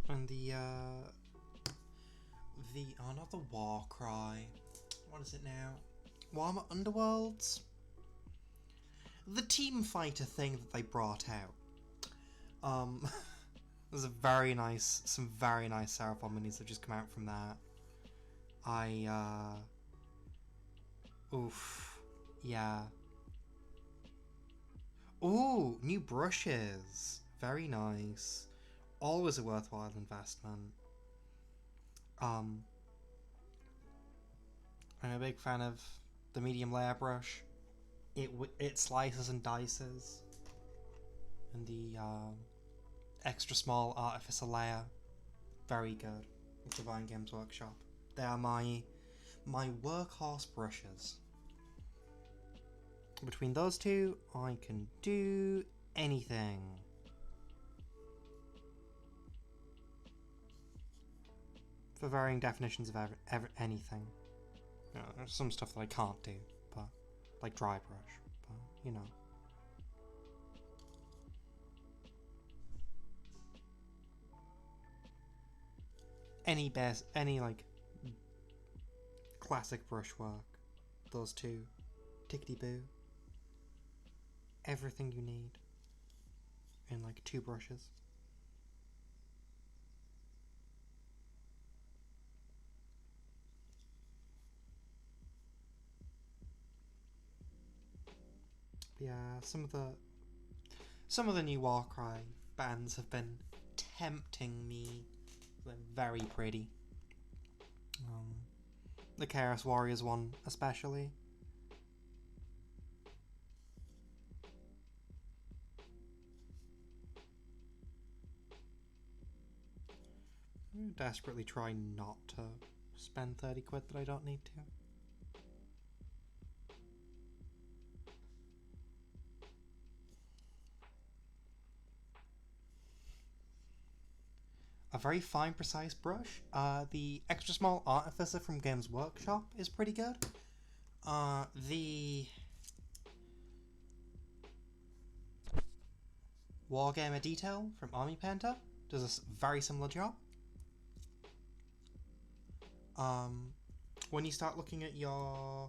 And not the war cry. What is it now? Warhammer Underworlds? The team fighter thing that they brought out. There's some very nice Seraphon minis that just come out from that. Oof. Yeah. Ooh, new brushes. Very nice. Always a worthwhile investment. I'm a big fan of the medium layer brush. It slices and dices. And the extra small artificer layer, very good. It's Divine Games Workshop. They are my workhorse brushes. Between those two, I can do anything. For varying definitions of anything. You know, there's some stuff that I can't do, but like dry brush, but you know. Any like classic brushwork, those two, tickety boo. Everything you need in like 2 brushes. Yeah, some of the new Warcry bands have been tempting me. They're very pretty. The Chaos Warriors one especially. I desperately try not to spend 30 quid that I don't need to. A very fine, precise brush. The extra small artificer from Games Workshop is pretty good. The Wargamer Detail from Army Panther does a very similar job. When you start looking at your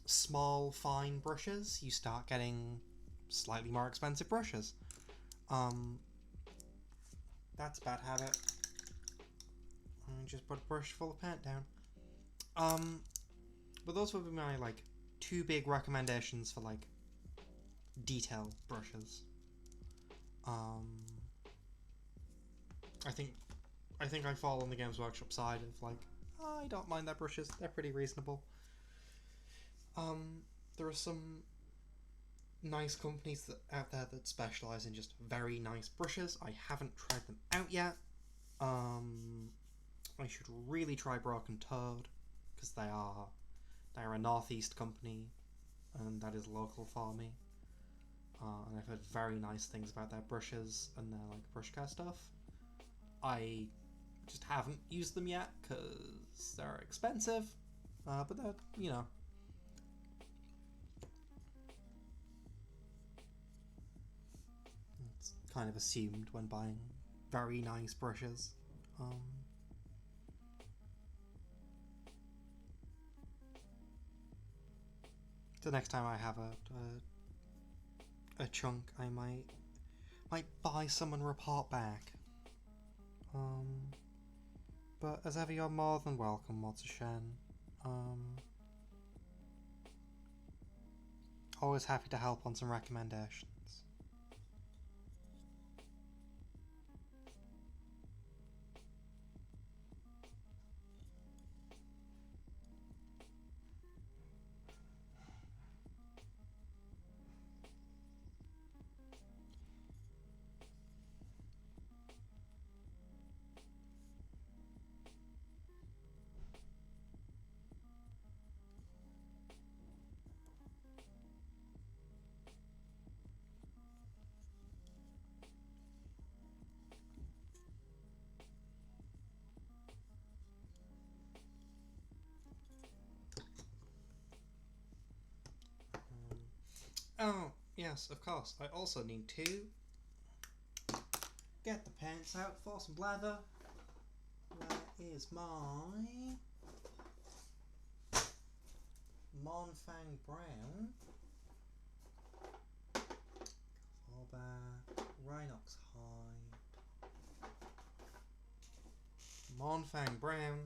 small, fine brushes, you start getting slightly more expensive brushes. That's a bad habit. I just put a brush full of paint down. But those would be my like 2 big recommendations for like detail brushes. I think I fall on the Games Workshop side of like, I don't mind their brushes, they're pretty reasonable. There are some nice companies out there that specialize in just very nice brushes. I haven't tried them out yet. I should really try Broken Toad, because they're a northeast company, and that is local for me. And I've heard very nice things about their brushes and their like brush care stuff. I just haven't used them yet because they're expensive, but they're, you know. It's kind of assumed when buying very nice brushes. The next time I have a chunk, I might buy some and report back. But as ever, you're more than welcome, Motsashen. Always happy to help on some recommendations. Oh, yes, of course. I also need to get the pants out for some leather. Where is my Monfang Brown? Callback, Rhinox High. Monfang Brown.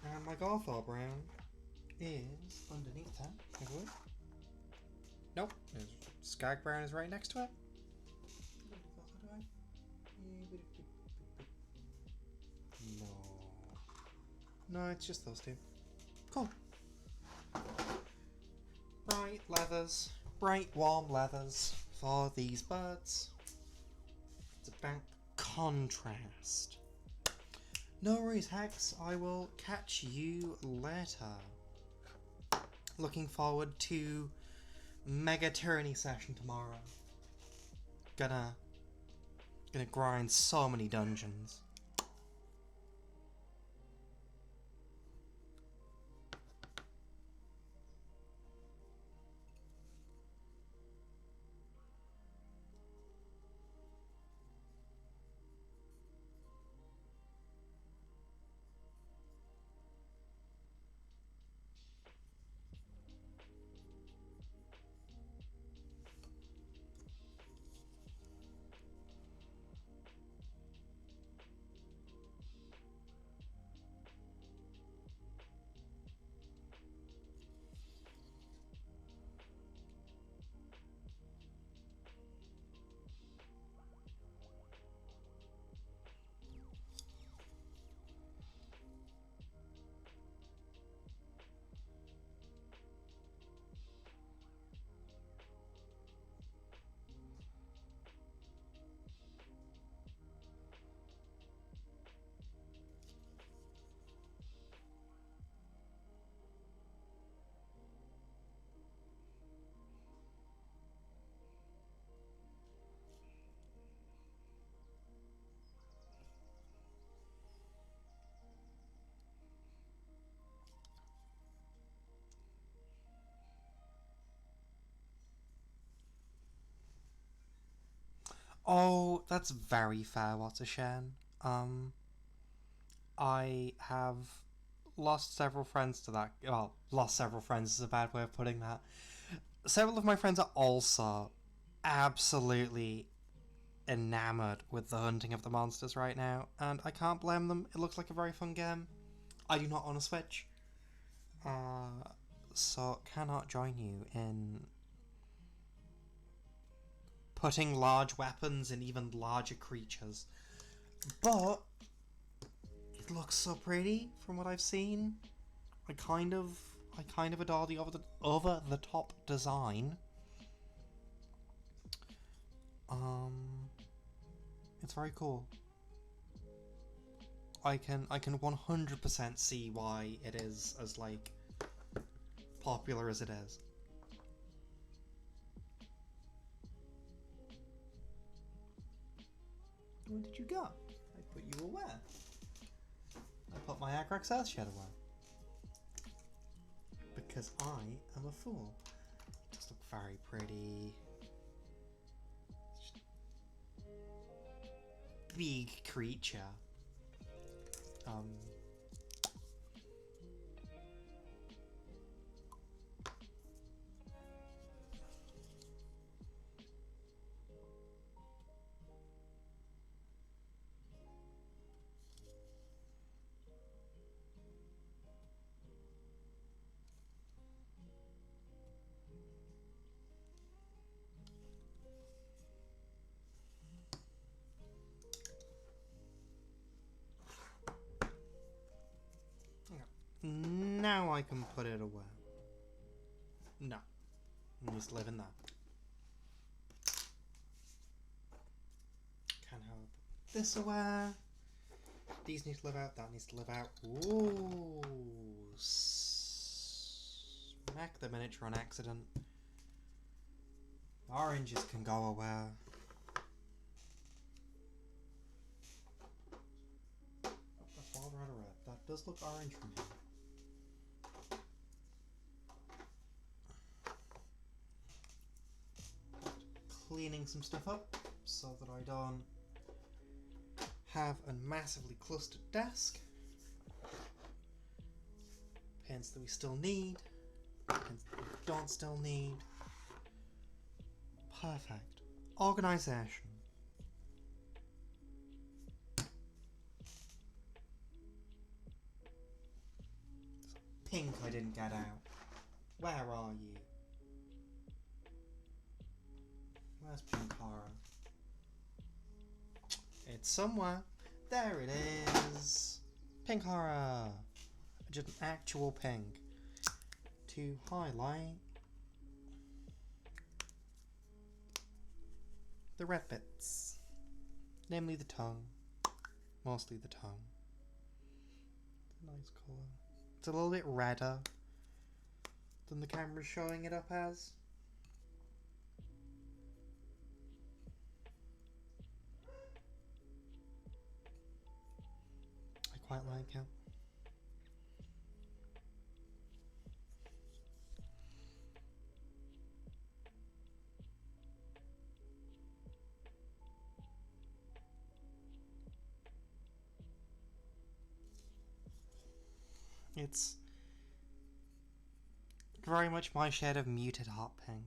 And my Garthor Brown is underneath that. Have a look. Nope. Skag Brown is right next to it. No. No, it's just those two. Cool. Bright leathers. Bright warm leathers for these birds. It's about contrast. No worries, Hex. I will catch you later. Looking forward to Mega Tyranny session tomorrow. Gonna grind so many dungeons. Oh, that's very fair, Watershan. I have lost several friends to that. Well, lost several friends is a bad way of putting that. Several of my friends are also absolutely enamored with the hunting of the monsters right now, and I can't blame them. It looks like a very fun game. I do not own a Switch, so cannot join you in putting large weapons in even larger creatures. But it looks so pretty from what I've seen. I kind of adore the over the top design. It's very cool. I can 100% see why it is as like popular as it is. Where did you go? I put you away. I put my Agrax Earthshed away. Because I am a fool. It does look very pretty. Big creature. Now I can put it away. No. It needs to live in that. Can have this away. These need to live out, that needs to live out. Ooh. Smack the miniature on accident. Oranges can go away. Oh, that's wild red. That does look orange from here. cleaning some stuff up so that I don't have a massively clustered desk. Pens that we still need, pens that we don't still need. Perfect. Organisation. Pink I didn't get out. Where are you? Where's Pink Horror? It's somewhere. There it is. Pink Horror. Just an actual pink. To highlight the red bits. Namely the tongue. Mostly the tongue. It's a nice colour. It's a little bit redder than the camera's showing it up as. I quite like it. It's very much my shade of muted hot pink.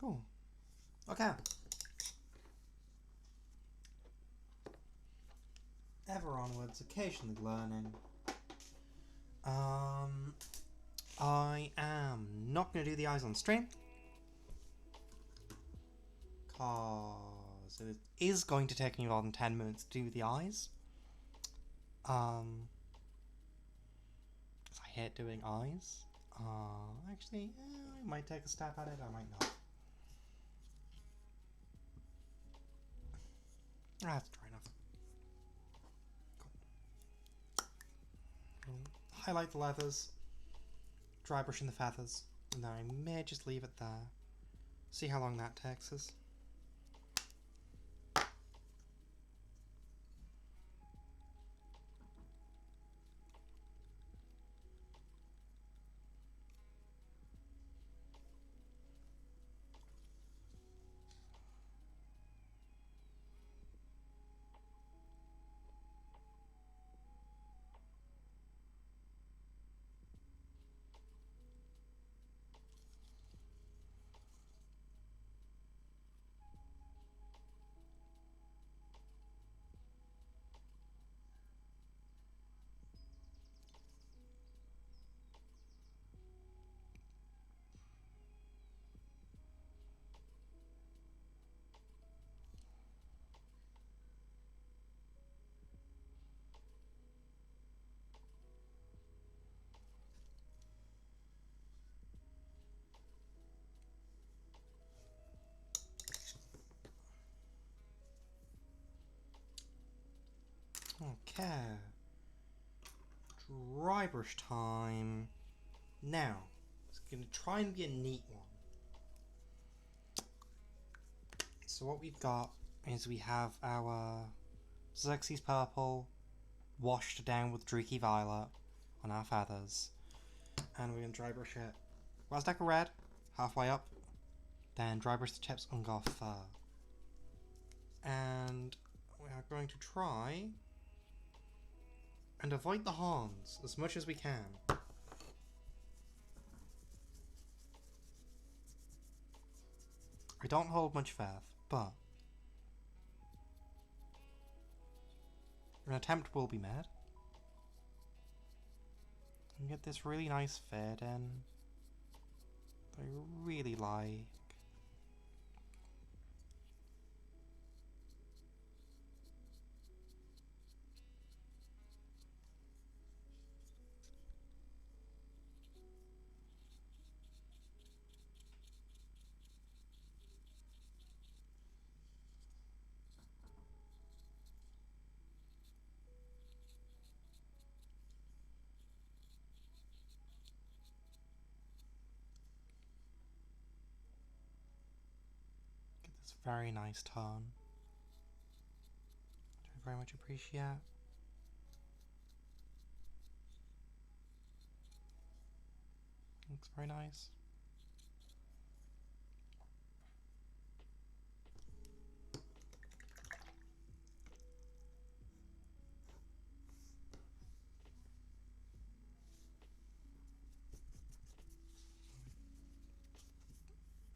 Cool. Okay. Ever onwards, occasionally learning. I am not going to do the eyes on stream. Because it is going to take me more than 10 minutes to do the eyes. I hate doing eyes. Actually, I might take a stab at it, I might not. That's dry enough. Cool. Highlight the leathers, dry brushing the feathers, and then I may just leave it there. See how long that takes us. Okay. Dry brush time. Now, it's going to try and be a neat one. So what we've got is we have our Xerxes purple washed down with Druchii violet on our feathers. And we're going to dry brush it Razdecker red, halfway up. Then dry brush the tips on Ungor fur. And we are going to try and avoid the horns as much as we can. I don't hold much faith, but an attempt will be made. And get this really nice fade in that I really like. It's a very nice tone, which I very much appreciate. Looks very nice.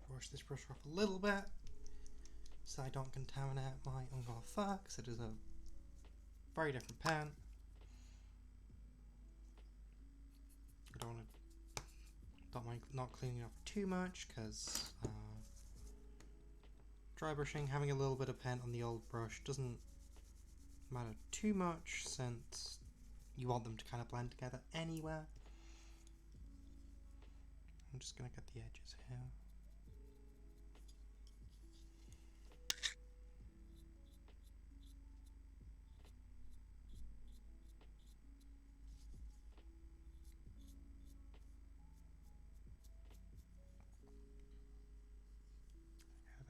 Wash this brush off a little bit so I don't contaminate my Ungor fur, because it is a very different pen. I don't mind not cleaning it up too much, because dry brushing, having a little bit of pen on the old brush doesn't matter too much, since you want them to kind of blend together anywhere. I'm just going to get the edges here.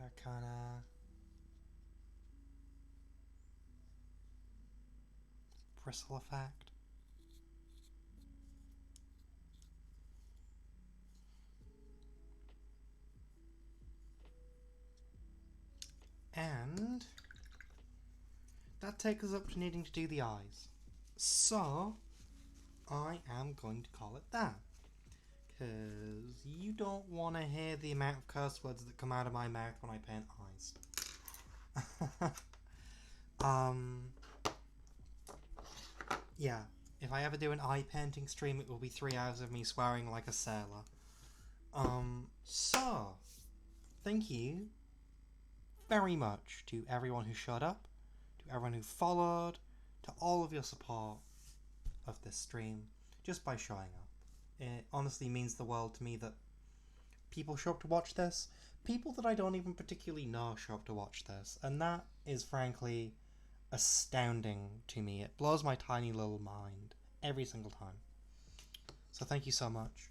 That kind of bristle effect. And that takes us up to needing to do the eyes. So I am going to call it that, because you don't want to hear the amount of curse words that come out of my mouth when I paint eyes. Yeah, if I ever do an eye painting stream, it will be 3 hours of me swearing like a sailor. So, thank you very much to everyone who showed up, to everyone who followed, to all of your support of this stream, just by showing up. It honestly means the world to me that people show up to watch this. People that I don't even particularly know show up to watch this. And that is frankly astounding to me. It blows my tiny little mind every single time. So thank you so much.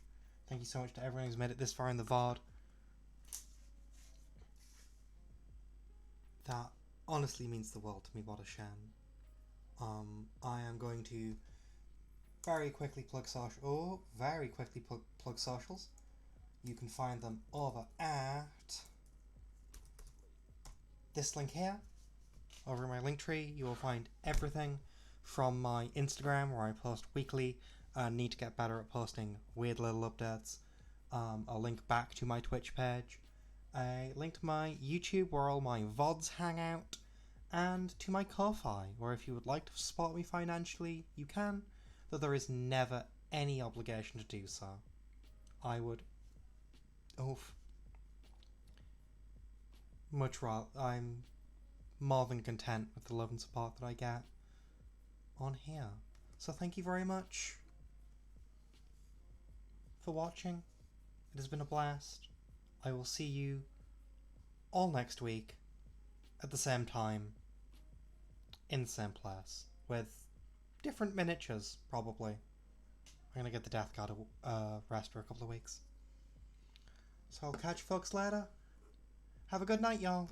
Thank you so much to everyone who's made it this far in the VOD. That honestly means the world to me. What a shame. I am going to very quickly plug socials. You can find them over at this link here. Over in my link tree, you will find everything from my Instagram, where I post weekly and need to get better at posting weird little updates. A link back to my Twitch page, a link to my YouTube where all my VODs hang out, and to my Ko-Fi, where if you would like to support me financially, you can, though there is never any obligation to do so. I would much rather, I'm more than content with the love and support that I get on here. So thank you very much for watching. It has been a blast. I will see you all next week at the same time in the same place, with different miniatures, probably. I'm gonna get the Death Guard rest for a couple of weeks. So I'll catch you folks later. Have a good night, y'all.